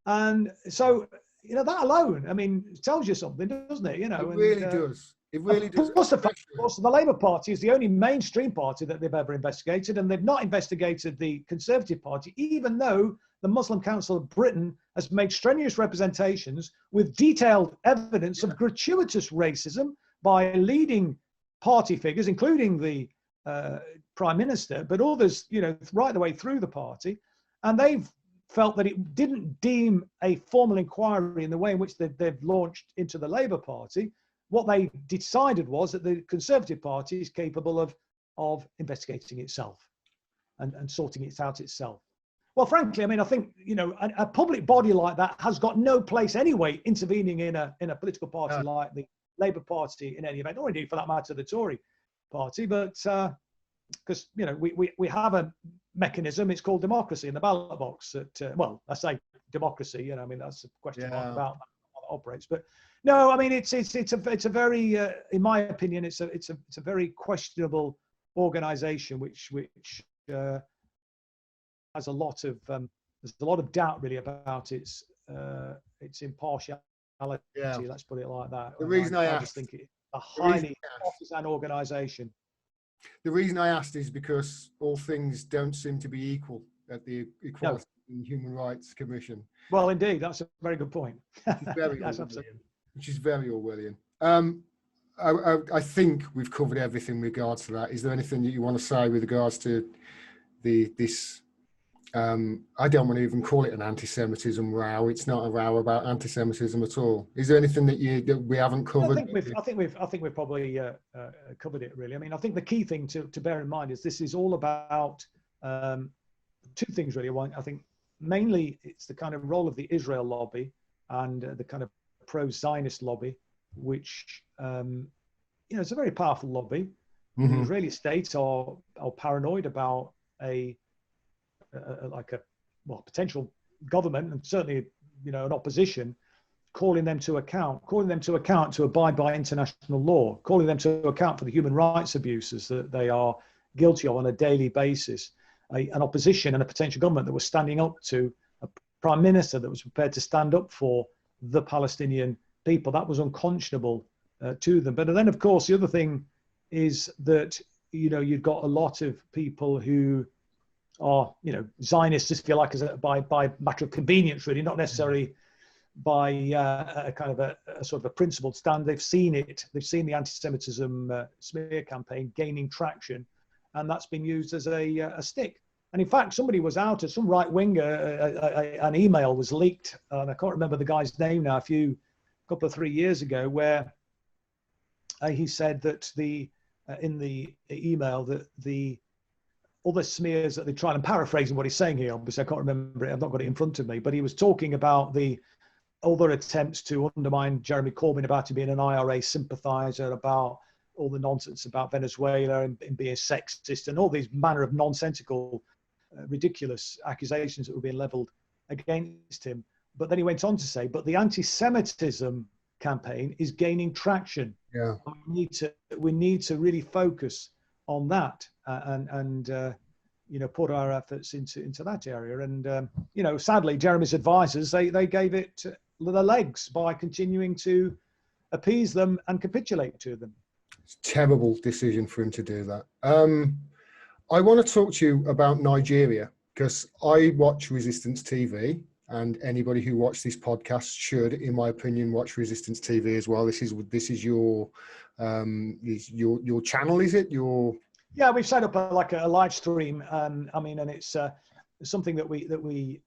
And so, that alone, I mean, tells you something, doesn't it? It really does. It really does. Of course, the Labour Party is the only mainstream party that they've ever investigated, and they've not investigated the Conservative Party, even though the Muslim Council of Britain has made strenuous representations with detailed evidence of gratuitous racism by leading party figures, including the Prime Minister, but others, right the way through the party. And they've felt that it didn't deem a formal inquiry in the way in which they've launched into the Labour Party. What they decided was that the Conservative Party is capable of investigating itself and sorting it out itself. Well, frankly, I mean, I think, a public body like that has got no place anyway intervening in a political party like the Labour Party in any event, or indeed for that matter, the Tory party. But because, we have a mechanism, it's called democracy in the ballot box. Well, I say democracy, I mean, that's a question mark about how it operates. But no, I mean, it's a very, in my opinion, it's a very questionable organisation, which has a lot of there's a lot of doubt really about its impartiality. Let's put it like that. The reason I just think it's a highly partisan organisation. The reason I asked is because all things don't seem to be equal at the Equality and Human Rights Commission. Well, indeed, that's a very good point. Which is very Orwellian. I think we've covered everything in regards to that. Is there anything that you want to say with regards to this? I don't want to even call it an anti-Semitism row. It's not a row about anti-Semitism at all. Is there anything that we haven't covered? I think we've probably covered it really. I mean, I think the key thing to bear in mind is this is all about 2 things really. One, I think mainly it's the kind of role of the Israel lobby and the kind of pro-Zionist lobby, which it's a very powerful lobby. Mm-hmm. The Israeli state are paranoid about a potential government, and certainly an opposition, calling them to account to abide by international law, calling them to account for the human rights abuses that they are guilty of on a daily basis. An opposition and a potential government that was standing up to a prime minister that was prepared to stand up for the Palestinian people. That was unconscionable to them. But then, of course, the other thing is that you've got a lot of people who are Zionists, if you like, by matter of convenience, really, not necessarily by a kind of a sort of a principled stand. They've seen the anti-Semitism smear campaign gaining traction, and that's been used as a stick. And in fact, somebody was out at some right winger, an email was leaked, and I can't remember the guy's name now, a couple of 3 years ago, where he said that in the email that all the smears that they try, and paraphrasing what he's saying here, obviously I can't remember it, I've not got it in front of me, but he was talking about the other attempts to undermine Jeremy Corbyn about him being an IRA sympathizer, about all the nonsense about Venezuela and being sexist, and all these manner of nonsensical, ridiculous accusations that were being leveled against him. But then he went on to say, but the anti-Semitism campaign is gaining traction. Yeah, we need to really focus on that and put our efforts into that area. And sadly, Jeremy's advisors they gave it the legs by continuing to appease them and capitulate to them. It's a terrible decision for him to do that. I want to talk to you about Nigeria, because I watch Resistance TV, and anybody who watches this podcast should, in my opinion, watch Resistance TV as well. This is your channel, is it? Yeah, we've set up a live stream. And it's something that we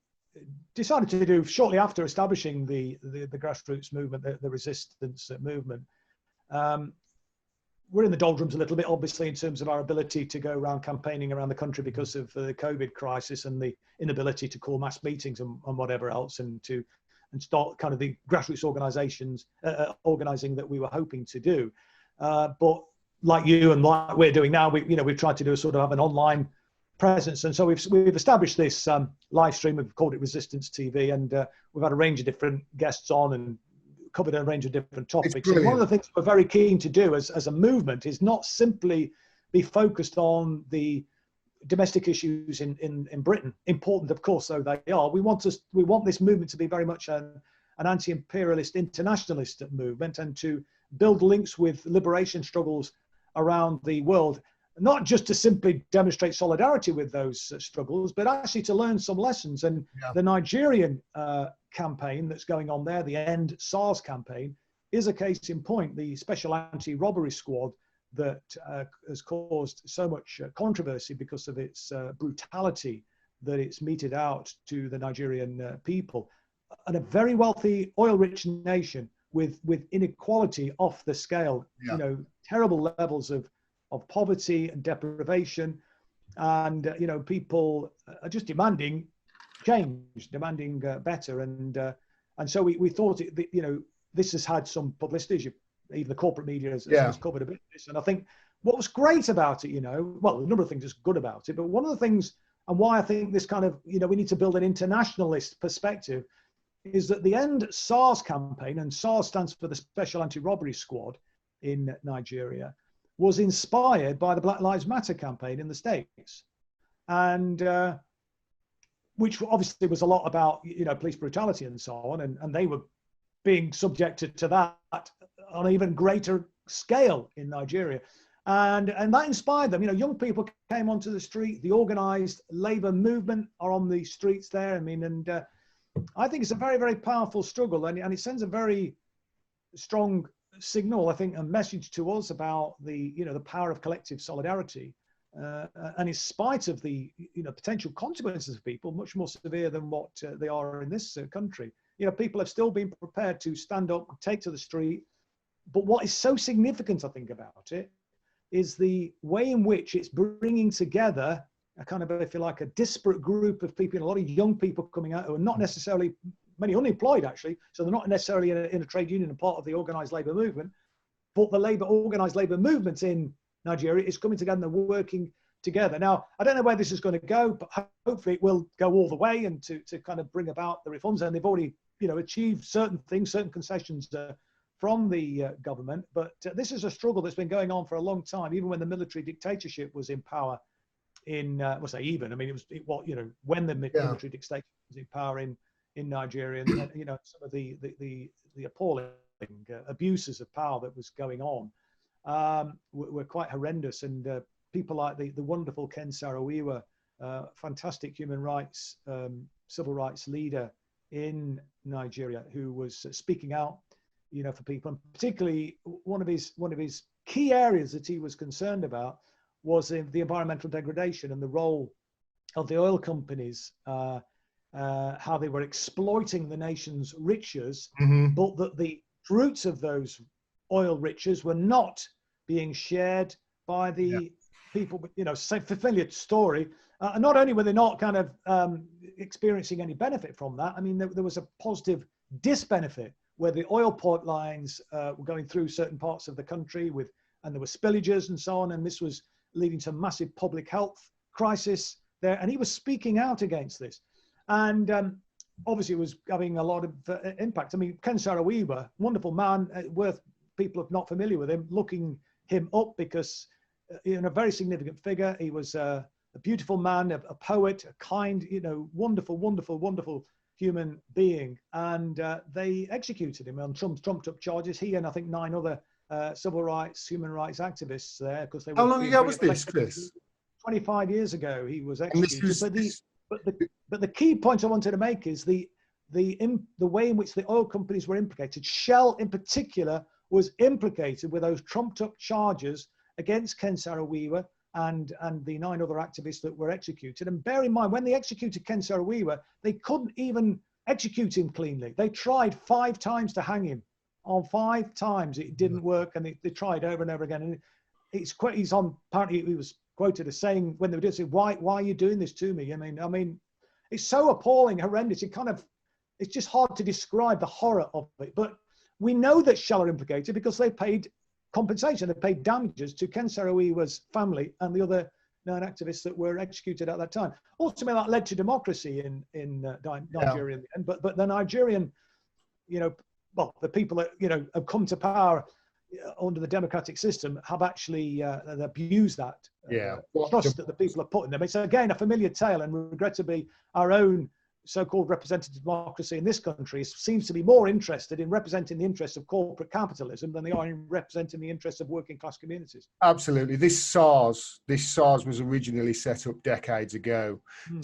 decided to do shortly after establishing the grassroots movement, the resistance movement. we're in the doldrums a little bit, obviously, in terms of our ability to go around campaigning around the country because of the COVID crisis and the inability to call mass meetings and whatever else, and start kind of the grassroots organisations organising that we were hoping to do. But like you and like we're doing now, we've tried to do a sort of have an online presence, and so we've established this live stream. We've called it Resistance TV, and we've had a range of different guests on and covered a range of different topics. And one of the things we're very keen to do as a movement is not simply be focused on the domestic issues in Britain, important of course though they are. We want this movement to be very much an anti-imperialist internationalist movement, and to build links with liberation struggles around the world, not just to simply demonstrate solidarity with those struggles, but actually to learn some lessons. And the Nigerian campaign that's going on there, the End SARS campaign, is a case in point. The Special Anti-Robbery Squad that has caused so much controversy because of its brutality that it's meted out to the Nigerian people, and a very wealthy, oil-rich nation with inequality off the scale, terrible levels of poverty and deprivation, and people are just demanding change, demanding better, and so we thought this has had some publicity. Even the corporate media has covered a bit of this, and I think what was great about it, well, a number of things is good about it, but one of the things, and why I think this kind of, we need to build an internationalist perspective, is that the End SARS campaign, and SARS stands for the Special Anti-Robbery Squad in Nigeria, was inspired by the Black Lives Matter campaign in the States, and which obviously was a lot about police brutality and so on, and they were being subjected to that on an even greater scale in Nigeria, and that inspired them. Young people came onto the street. The organised labour movement are on the streets there. And I think it's a very, very powerful struggle, and it sends a very strong signal, I think, a message to us about the power of collective solidarity, and in spite of the potential consequences of people much more severe than what they are in this country. People have still been prepared to stand up, take to the street. But what is so significant, I think, about it is the way in which it's bringing together a kind of, if you like, a disparate group of people, a lot of young people coming out who are not necessarily, many unemployed actually, so they're not necessarily in a trade union and part of the organised labour movement, but the organised labour movement in Nigeria is coming together and they're working together. Now, I don't know where this is going to go, but hopefully it will go all the way and to kind of bring about the reforms. And they've already, achieved certain things, certain concessions from the government. But this is a struggle that's been going on for a long time, even when the military dictatorship was in power when the military dictatorship was in power in Nigeria, and some of the appalling abuses of power that was going on were quite horrendous. And people like the wonderful Ken Saro-Wiwa, fantastic human rights, civil rights leader in Nigeria, who was speaking out, for people, and particularly one of his key areas that he was concerned about was the environmental degradation and the role of the oil companies, how they were exploiting the nation's riches, but that the fruits of those oil riches were not being shared by the people. Familiar story. And not only were they not kind of experiencing any benefit from that, there was a positive disbenefit where the oil pipelines were going through certain parts of the country and there were spillages and so on, and this was leading to massive public health crisis there. And he was speaking out against this, and obviously it was having a lot of impact. Ken Saro-Wiwa, wonderful man, worth people not familiar with him looking him up, because a very significant figure. He was a beautiful man, a poet, a kind, wonderful human being, and they executed him on trumped up charges. He and I think 9 other civil rights, human rights activists there, because they were. How long ago was this, Chris? 25 years ago, he was executed. But the key point I wanted to make is the way in which the oil companies were implicated. Shell, in particular, was implicated with those trumped up charges against Ken Saro-Wiwa and the 9 other activists that were executed. And bear in mind, when they executed Ken Saro-Wiwa, they couldn't even execute him cleanly. They tried 5 times to hang him. On 5 times it didn't work, and they tried over and over again. he's on, apparently he was quoted as saying when they were doing it, why are you doing this to me? I mean, it's so appalling, horrendous. It's just hard to describe the horror of it. But we know that Shell are implicated because they paid compensation, they paid damages to Ken Saro-Wiwa's family and the other 9 activists that were executed at that time. Ultimately, that led to democracy in Nigeria in the end. But the Nigerian, well, the people that have come to power under the democratic system have actually abused that trust that the people have put in them. It's again a familiar tale, and regrettably, our own so-called representative democracy in this country seems to be more interested in representing the interests of corporate capitalism than they are in representing the interests of working class communities. Absolutely. This SARS was originally set up decades ago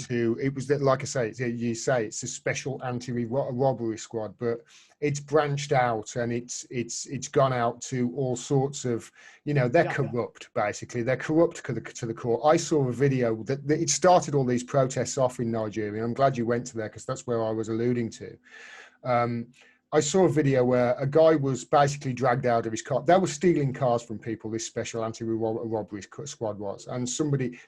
it was that, like I say, it's a special anti-robbery squad, but it's branched out and it's gone out to all sorts of, they're corrupt, basically. They're corrupt to the core. I saw a video that it started all these protests off in Nigeria. I'm glad you went to there because that's where I was alluding to. I saw a video where a guy was basically dragged out of his car. They were stealing cars from people, this special anti-robbery squad was. And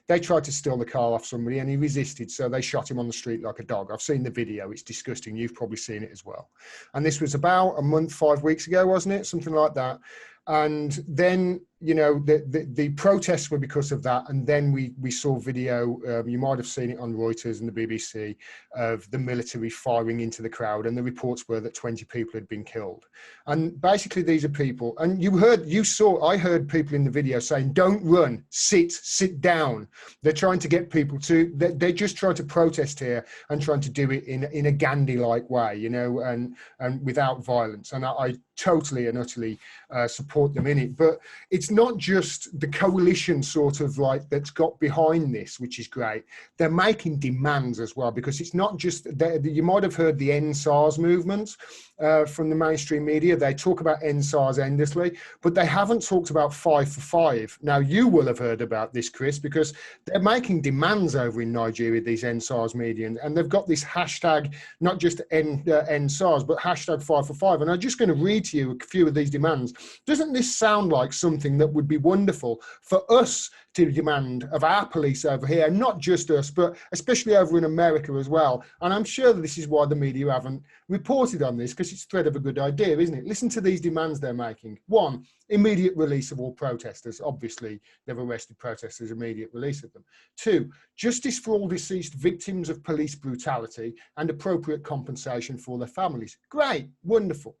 they tried to steal the car off somebody and he resisted. So they shot him on the street like a dog. I've seen the video. It's disgusting. You've probably seen it as well. And this was about a month, 5 weeks ago, wasn't it? Something like that. And then, the protests were because of that. And then we saw video, you might have seen it on Reuters and the BBC, of the military firing into the crowd. And the reports were that 20 people had been killed. And basically these are people, and I heard people in the video saying, don't run, sit down. They're trying to get people they're just trying to protest here and trying to do it in a Gandhi-like way, and without violence. And I totally and utterly support them in it. But it's not just the coalition sort of like that's got behind this, which is great. They're making demands as well, because it's not just you might have heard the End SARS movement from the mainstream media. They talk about End SARS endlessly, but they haven't talked about 5 for 5. Now, you will have heard about this, Chris, because they're making demands over in Nigeria, these End SARS media, and they've got this hashtag, not just End SARS, but hashtag 5 for 5. And I'm just going to read to you a few of these demands. Doesn't this sound like something that would be wonderful for us to demand of our police over here, not just us, but especially over in America as well? And I'm sure that this is why the media haven't reported on this, because it's thread of a good idea, isn't it? Listen to these demands they're making. 1, immediate release of all protesters. Obviously, they've arrested protesters, immediate release of them. 2, justice for all deceased victims of police brutality and appropriate compensation for their families. Great, wonderful.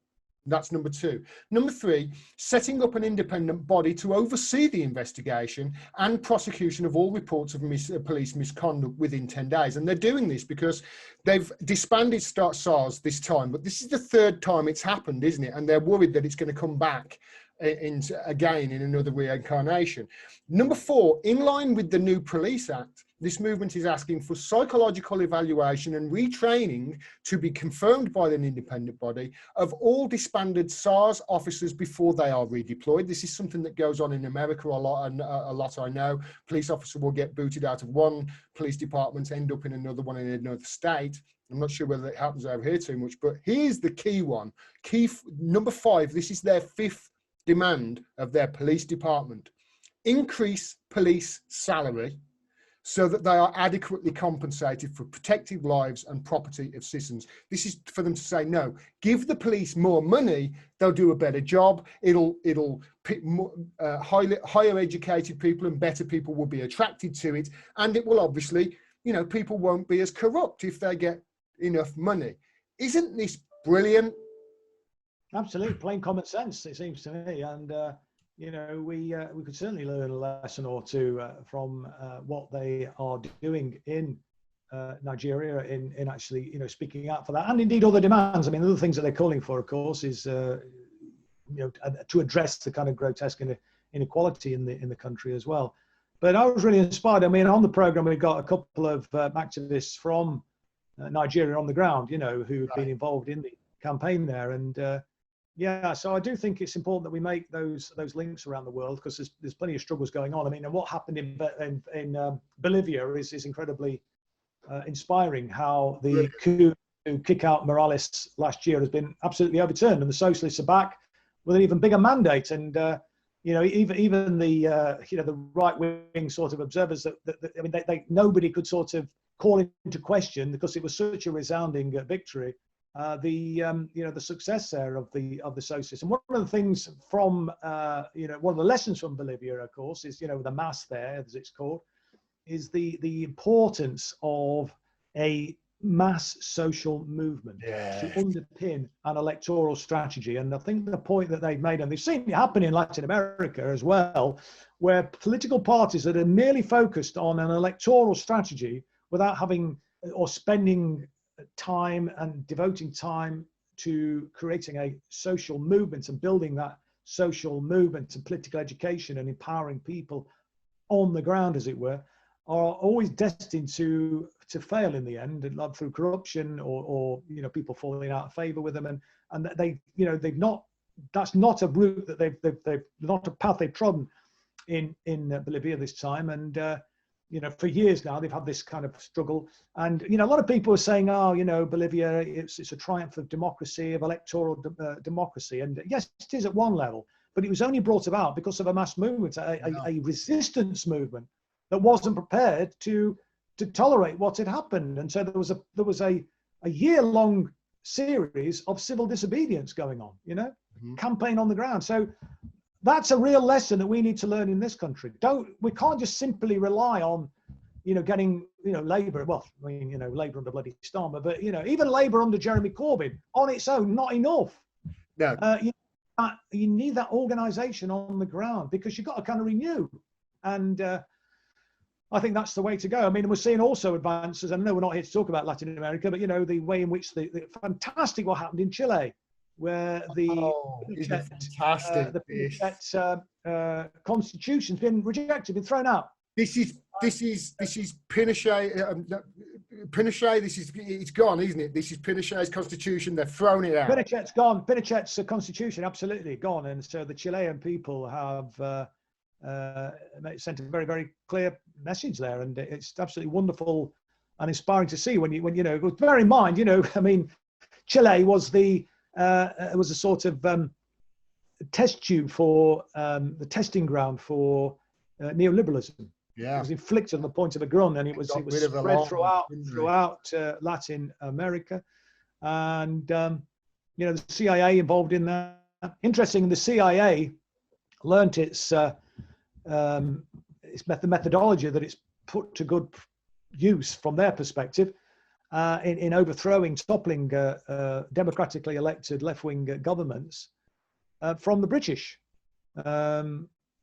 That's number 2. Number 3, setting up an independent body to oversee the investigation and prosecution of all reports of police misconduct within 10 days. And they're doing this because they've disbanded SARS this time, but this is the 3rd time it's happened, isn't it? And they're worried that it's going to come back again in another reincarnation. Number 4, in line with the new Police Act, this movement is asking for psychological evaluation and retraining to be confirmed by an independent body of all disbanded SARS officers before they are redeployed. This is something that goes on in America a lot. I know. Police officer will get booted out of one police department, end up in another one in another state. I'm not sure whether it happens over here too much, but here's the key one. Number 5, this is their 5th demand of their police department. Increase police salary so that they are adequately compensated for protecting lives and property of citizens. This is for them to say, no, give the police more money, they'll do a better job. It'll higher educated people and better people will be attracted to it. And it will obviously, people won't be as corrupt if they get enough money. Isn't this brilliant? Absolutely, plain common sense, it seems to me. And, we could certainly learn a lesson or two from what they are doing in Nigeria in actually, speaking out for that, and indeed other demands. I mean, other things that they're calling for, of course, is to address the kind of grotesque inequality in the country as well. But I was really inspired. I mean, on the program, we got a couple of activists from Nigeria on the ground, who've been involved in the campaign there, and so I do think it's important that we make those links around the world, because there's plenty of struggles going on. I mean, and what happened in Bolivia is incredibly inspiring. How the coup to kick out Morales last year has been absolutely overturned, and the socialists are back with an even bigger mandate. And even the the right wing sort of observers that I mean, nobody could sort of call into question, because it was such a resounding victory, the success there of the socialists. And one of the things from one of the lessons from Bolivia, of course, is the MAS there, as it's called, is the importance of a mass social movement to underpin an electoral strategy. And I think the point that they've made, and they've seen it happen in Latin America as well, where political parties that are merely focused on an electoral strategy without having or spending time and devoting time to creating a social movement and building that social movement and political education and empowering people on the ground, as it were, are always destined to fail in the end, and through corruption or people falling out of favor with them, and they've not, that's not a route that they've not a path they've trodden in Bolivia this time. And for years now they've had this kind of struggle, and a lot of people are saying, Bolivia, it's a triumph of democracy, of electoral democracy, and yes, it is at one level, but it was only brought about because of a mass movement, a resistance movement that wasn't prepared to tolerate what had happened. And so there was a year-long series of civil disobedience going on, campaign on the ground. So that's a real lesson that we need to learn in this country. We can't just simply rely on, getting, Labour. Well, I mean, Labour under bloody Starmer, but even Labour under Jeremy Corbyn on its own, not enough. No. You need that organisation on the ground, because you've got to kind of renew. And I think that's the way to go. I mean, we're seeing also advances. I know we're not here to talk about Latin America, but the way in which the fantastic what happened in Chile, where the constitution's been rejected, been thrown out. This is Pinochet. Pinochet. It's gone, isn't it? This is Pinochet's constitution. They've thrown it out. Pinochet's gone. Pinochet's constitution absolutely gone, and so the Chilean people have sent a very, very clear message there, and it's absolutely wonderful and inspiring to see when bear in mind, I mean, Chile was a sort of test tube for the testing ground for neoliberalism. Yeah, it was inflicted on the point of a gun, and it was spread throughout Latin America, and the CIA involved in that. Interesting, the CIA learnt its methodology that it's put to good use from their perspective in overthrowing, toppling democratically elected left-wing governments from the British.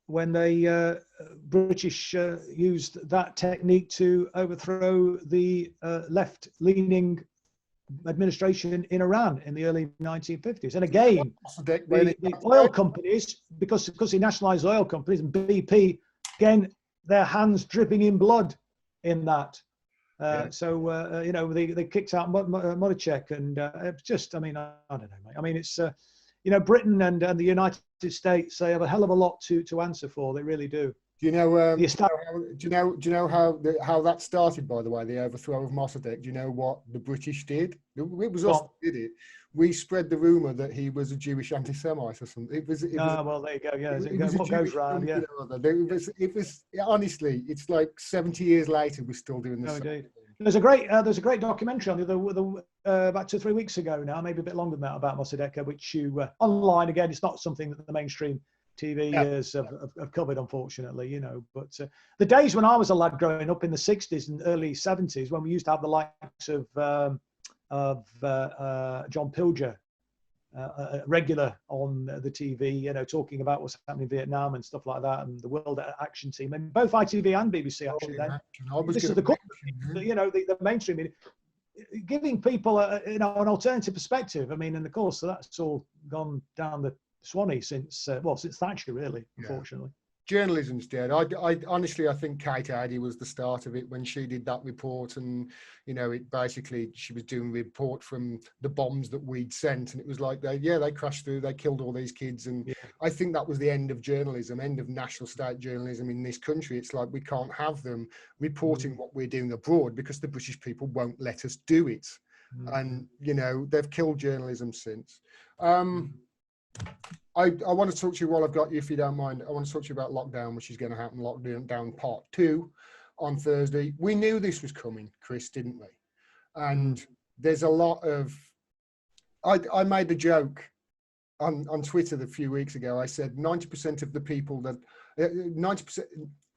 When the British used that technique to overthrow the left-leaning administration in Iran in the early 1950s. And again, the oil companies, because he nationalized oil companies, and BP, again, their hands dripping in blood in that. So, they kicked out Moracek, and it's just, I mean, I don't know, mate. I mean, it's, Britain and the United States, they have a hell of a lot to answer for. They really do. Do you know? Do you know how that started? By the way, the overthrow of Mossadegh. Do you know what the British did? It was us that did it. We spread the rumor that he was a Jewish anti-Semite or something. Well, there you go. Yeah, what goes round? Yeah. It was honestly, it's like 70 years later, we're still doing this. No, indeed. There's a great documentary on about 2 or 3 weeks ago now, maybe a bit longer than that, about Mossadegh, which you online again. It's not something that the mainstream TV have covered, unfortunately, But the days when I was a lad growing up in the 60s and early 70s, when we used to have the likes of John Pilger regular on the TV, talking about what's happening in Vietnam and stuff like that, and the World Action Team, and both ITV and BBC actually. This is the mainstream media, giving people an alternative perspective. I mean, and of course that's all gone down the Swanee since Thatcher, really, unfortunately. Journalism's dead. I honestly, I think Kate Addy was the start of it when she did that report, and it basically, she was doing a report from the bombs that we'd sent, and it was like they crashed through, they killed all these kids, and I think that was the end of journalism, end of national state journalism in this country. It's like we can't have them reporting what we're doing abroad because the British people won't let us do it, and they've killed journalism since. I want to talk to you while I've got you, if you don't mind. I want to talk to you about lockdown, which is going to happen, lockdown part 2 on Thursday. We knew this was coming, Chris, didn't we? And there's a lot of, I made the joke on Twitter a few weeks ago. I said 90% of the people that, 90%,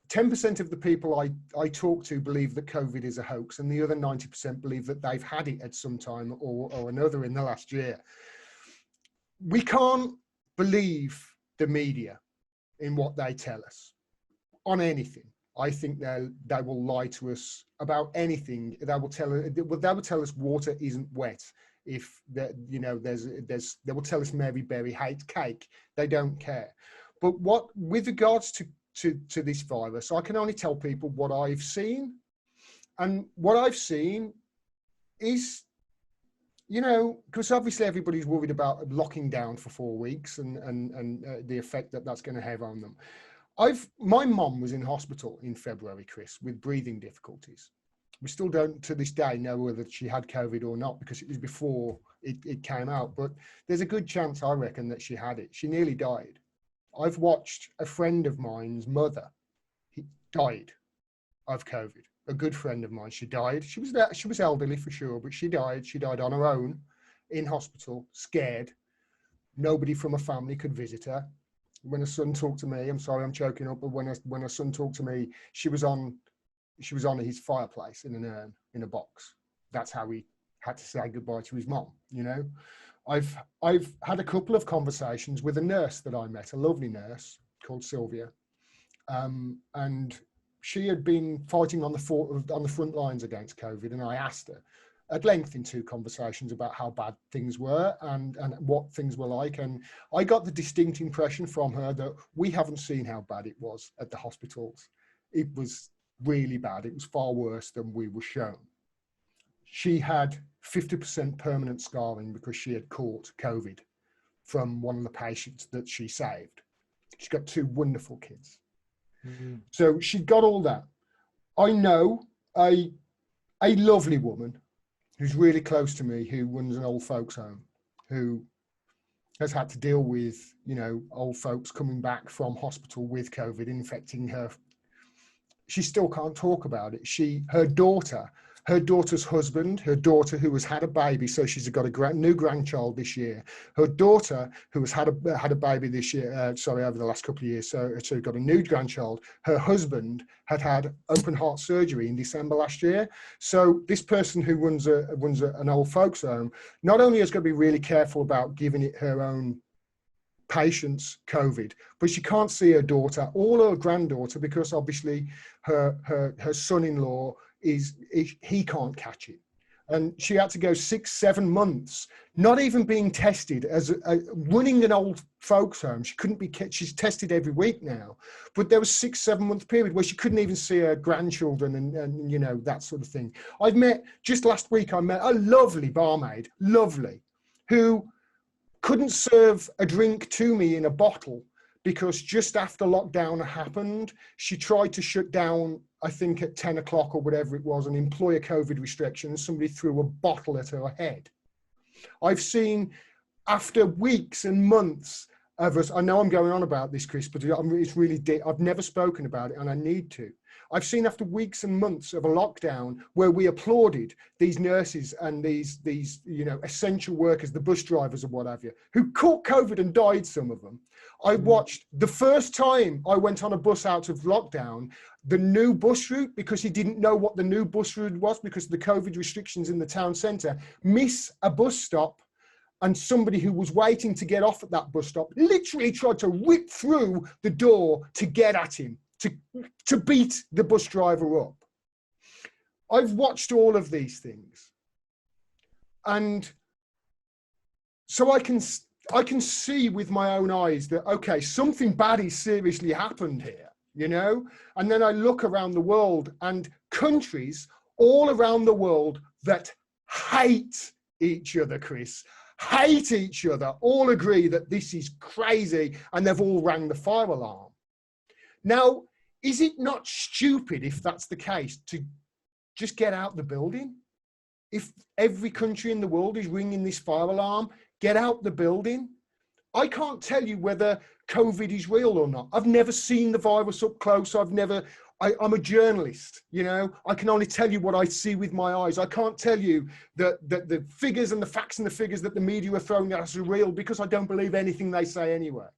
10% of the people I talk to believe that COVID is a hoax, and the other 90% believe that they've had it at some time or another in the last year. We can't believe the media in what they tell us on anything. I think they will lie to us about anything. They will tell us water isn't wet. If they will tell us Mary Berry hates cake. They don't care. But with regards to this virus, I can only tell people what I've seen, and what I've seen is, because obviously everybody's worried about locking down for 4 weeks and the effect that's going to have on them. My mum was in hospital in February, Chris, with breathing difficulties. We still don't, to this day, know whether she had COVID or not, because it was before it came out. But there's a good chance, I reckon, that she had it. She nearly died. I've watched a friend of mine's mother. He died of COVID. A good friend of mine, she died. She was elderly for sure, but she died. She died on her own in hospital, scared. Nobody from her family could visit her. When her son talked to me, I'm sorry, I'm choking up, but when her son talked to me, she was on his fireplace in an urn, in a box. That's how he had to say goodbye to his mom. I've had a couple of conversations with a nurse that I met, a lovely nurse called Sylvia, and she had been fighting on the front lines against COVID, and I asked her at length in 2 conversations about how bad things were and what things were like, and I got the distinct impression from her that we haven't seen how bad it was at the hospitals. It was really bad. It was far worse than we were shown. She had 50% permanent scarring because she had caught COVID from one of the patients that she saved. She's got 2 wonderful kids. So she got all that. I know a lovely woman who's really close to me, who runs an old folks home, who has had to deal with, old folks coming back from hospital with COVID infecting her. She still can't talk about it. Her daughter's husband, her daughter who has had a baby, so she's got a new grandchild this year. Her daughter who has had a baby this year, over the last couple of years, so got a new grandchild. Her husband had open heart surgery in December last year. So this person who runs an old folks home not only is going to be really careful about giving it her own patients COVID, but she can't see her daughter or her granddaughter because obviously her son-in-law he can't catch it, and she had to go 6-7 months not even being tested as running an old folks home. She couldn't be. She's tested every week now, but there was 6-7 month period where she couldn't even see her grandchildren and that sort of thing. Just last week I met a lovely barmaid, who couldn't serve a drink to me in a bottle because just after lockdown happened, she tried to shut down, I think at 10 o'clock or whatever it was, an employer COVID restriction, and somebody threw a bottle at her head. I've seen, after weeks and months of us, I know I'm going on about this, Chris, but it's really I've never spoken about it and I need to. I've seen after weeks and months of a lockdown where we applauded these nurses and these essential workers, the bus drivers and what have you, who caught COVID and died, some of them. I watched the first time I went on a bus out of lockdown, the new bus route, because he didn't know what the new bus route was because of the COVID restrictions in the town centre, miss a bus stop, and somebody who was waiting to get off at that bus stop literally tried to rip through the door to get at him, to beat the bus driver up. I've watched all of these things, and so I can see with my own eyes that, okay, something bad is seriously happened here, and then I look around the world and countries all around the world that hate each other, Chris, hate each other, all agree that this is crazy, and they've all rang the fire alarm. Now, is it not stupid, if that's the case, to just get out the building? If every country in the world is ringing this fire alarm, get out the building. I can't tell you whether COVID is real or not. I've never seen the virus up close. I'm a journalist, you know. I can only tell you what I see with my eyes. I can't tell you that the figures and the facts and the figures that the media are throwing at us are real, because I don't believe anything they say anyway.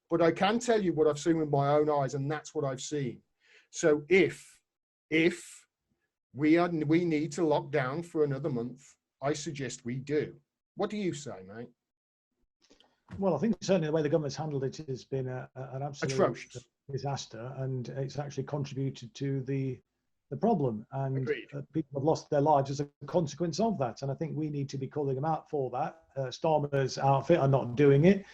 But I can tell you what I've seen with my own eyes, and that's what I've seen. So if we need to lock down for another month, I suggest we do. What do you say, mate? Well, I think certainly the way the government's handled it has been an absolute Atrocious disaster, and it's actually contributed to the problem, and people have lost their lives as a consequence of that. And I think we need to be calling them out for that. Starmer's outfit are not doing it,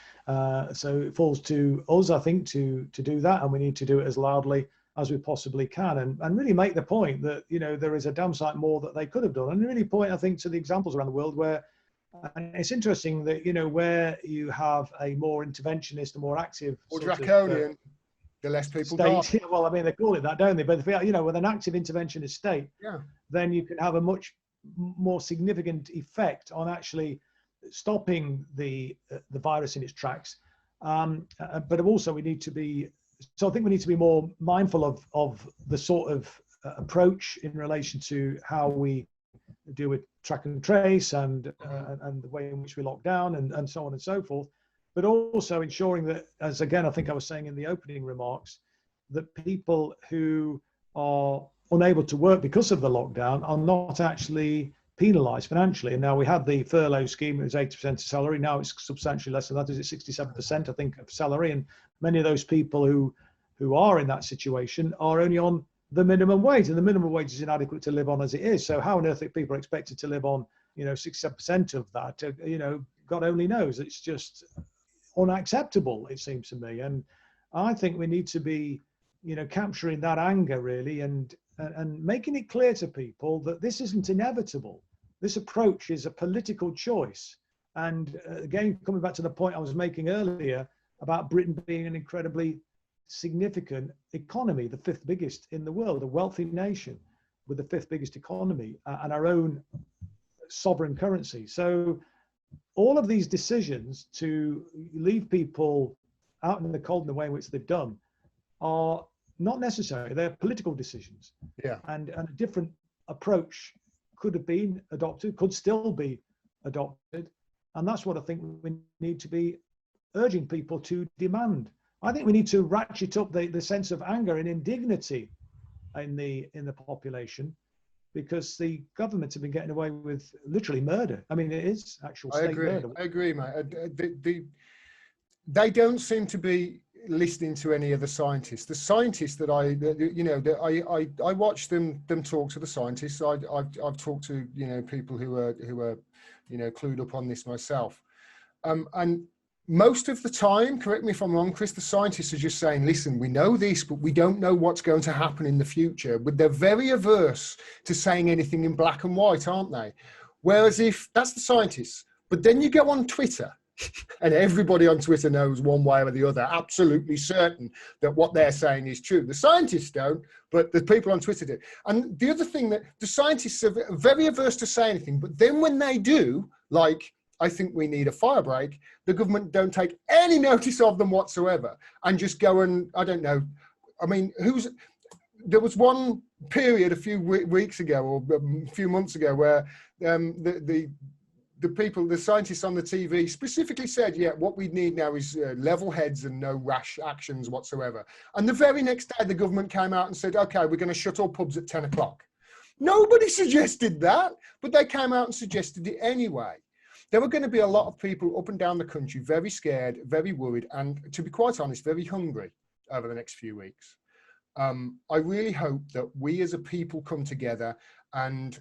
so it falls to us, I think, to do that, and we need to do it as loudly as we possibly can, and really make the point that, you know, there is a damn sight more that they could have done, and really point, I think, to the examples around the world where. And it's interesting that, you know, where you have a more interventionist, a more active, or draconian, the less people die. State. Well, I mean, they call it that, don't they? But if, you know, with an active interventionist state, then you can have a much more significant effect on actually stopping the virus in its tracks. But also, we need to be. So I think we need to be more mindful of the sort of approach in relation to how we deal with track and trace and the way in which we lock down and so on and so forth, but also ensuring that, as again, I think I was saying in the opening remarks, that people who are unable to work because of the lockdown are not actually penalised financially. And now we had the furlough scheme, it was 80% of salary. Now it's substantially less than that. Is it 67%, I think, of salary? And many of those people who are in that situation are only on the minimum wage, and the minimum wage is inadequate to live on as it is. So how on earth are people expected to live on, you know, 67% of that? You know, God only knows. It's just unacceptable, it seems to me. And I think we need to be, you know, capturing that anger really, and making it clear to people that this isn't inevitable. This approach is a political choice. And again, coming back to the point I was making earlier about Britain being an incredibly significant economy, the fifth biggest in the world, a wealthy nation with the fifth biggest economy and our own sovereign currency. So all of these decisions to leave people out in the cold in the way in which they've done are not necessary. They're political decisions. Yeah. And a different approach could have been adopted, could still be adopted. And that's what I think we need to be urging people to demand. I think we need to ratchet up the sense of anger and indignity in the population, because the governments have been getting away with literally murder. I mean, it is actual state murder. I agree, mate. They don't seem to be listening to any of the scientists. The scientists that I watch them talk to the scientists. I've talked to, you know, people who are you know, clued up on this myself, and most of the time, correct me if I'm wrong, Chris, the scientists are just saying, listen, we know this, but we don't know what's going to happen in the future. But they're very averse to saying anything in black and white, aren't they? Whereas if that's the scientists, but then you go on Twitter and everybody on Twitter knows one way or the other, absolutely certain that what they're saying is true. The scientists don't, but the people on Twitter do. And the other thing, that the scientists are very averse to say anything, but then when they do, like, I think we need a fire break, the government don't take any notice of them whatsoever and just go and, I don't know, I mean, there was one period a few weeks ago or a few months ago where the people, the scientists on the TV specifically said, yeah, what we need now is level heads and no rash actions whatsoever. And the very next day, the government came out and said, okay, we're going to shut all pubs at 10 o'clock. Nobody suggested that, but they came out and suggested it anyway. There were going to be a lot of people up and down the country very scared, very worried, and to be quite honest, very hungry over the next few weeks. I really hope that we as a people come together and,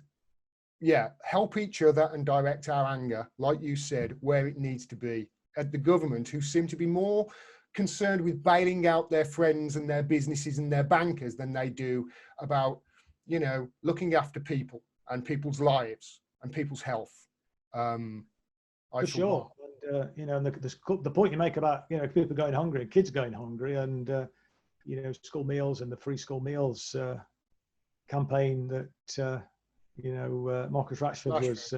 yeah, help each other and direct our anger, like you said, where it needs to be, at the government, who seem to be more concerned with bailing out their friends and their businesses and their bankers than they do about, you know, looking after people and people's lives and people's health. For sure. And, you know, and the point you make about, you know, people going hungry, kids going hungry, and, you know, school meals and the free school meals campaign that, you know, Marcus Rashford was.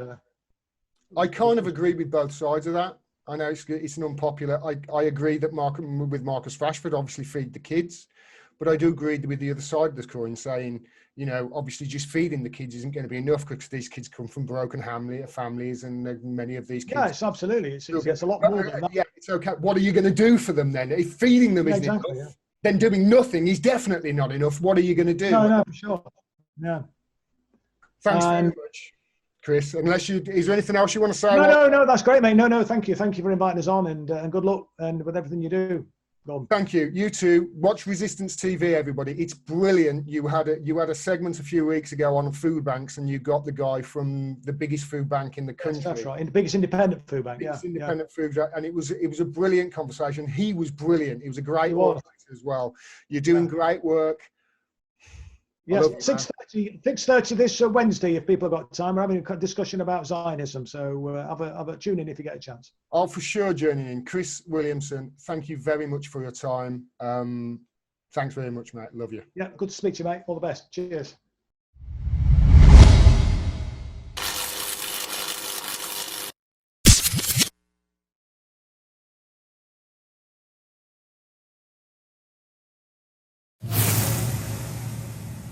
I kind of agree with both sides of that. I know it's an unpopular. I agree that with Marcus Rashford, obviously feed the kids, but I do agree with the other side of the coin, saying, you know, obviously just feeding the kids isn't going to be enough because these kids come from broken families, and many of these kids. Yeah, it's absolutely. It's a lot more than that. Yeah, it's okay. What are you going to do for them then? If feeding them isn't exactly, enough, then doing nothing is definitely not enough. What are you going to do? No, for sure. Yeah. Thanks very much, Chris. Is there anything else you want to say? No, that's great, mate. No, thank you for inviting us on, and good luck and with everything you do. Thank you. You too. Watch Resistance TV, everybody. It's brilliant. You had a segment a few weeks ago on food banks, and you got the guy from the biggest food bank in the country. Yes, that's right. In the biggest independent food bank. Independent food bank, and it was a brilliant conversation. He was brilliant. He was a great organizer as well. You're doing great work. Yes, 6:30 this Wednesday, if people have got time. We're having a discussion about Zionism, so have a tune in if you get a chance. I'll for sure joining in. Chris Williamson, thank you very much for your time. Thanks very much, mate. Love you. Yeah, good to speak to you, mate. All the best. Cheers.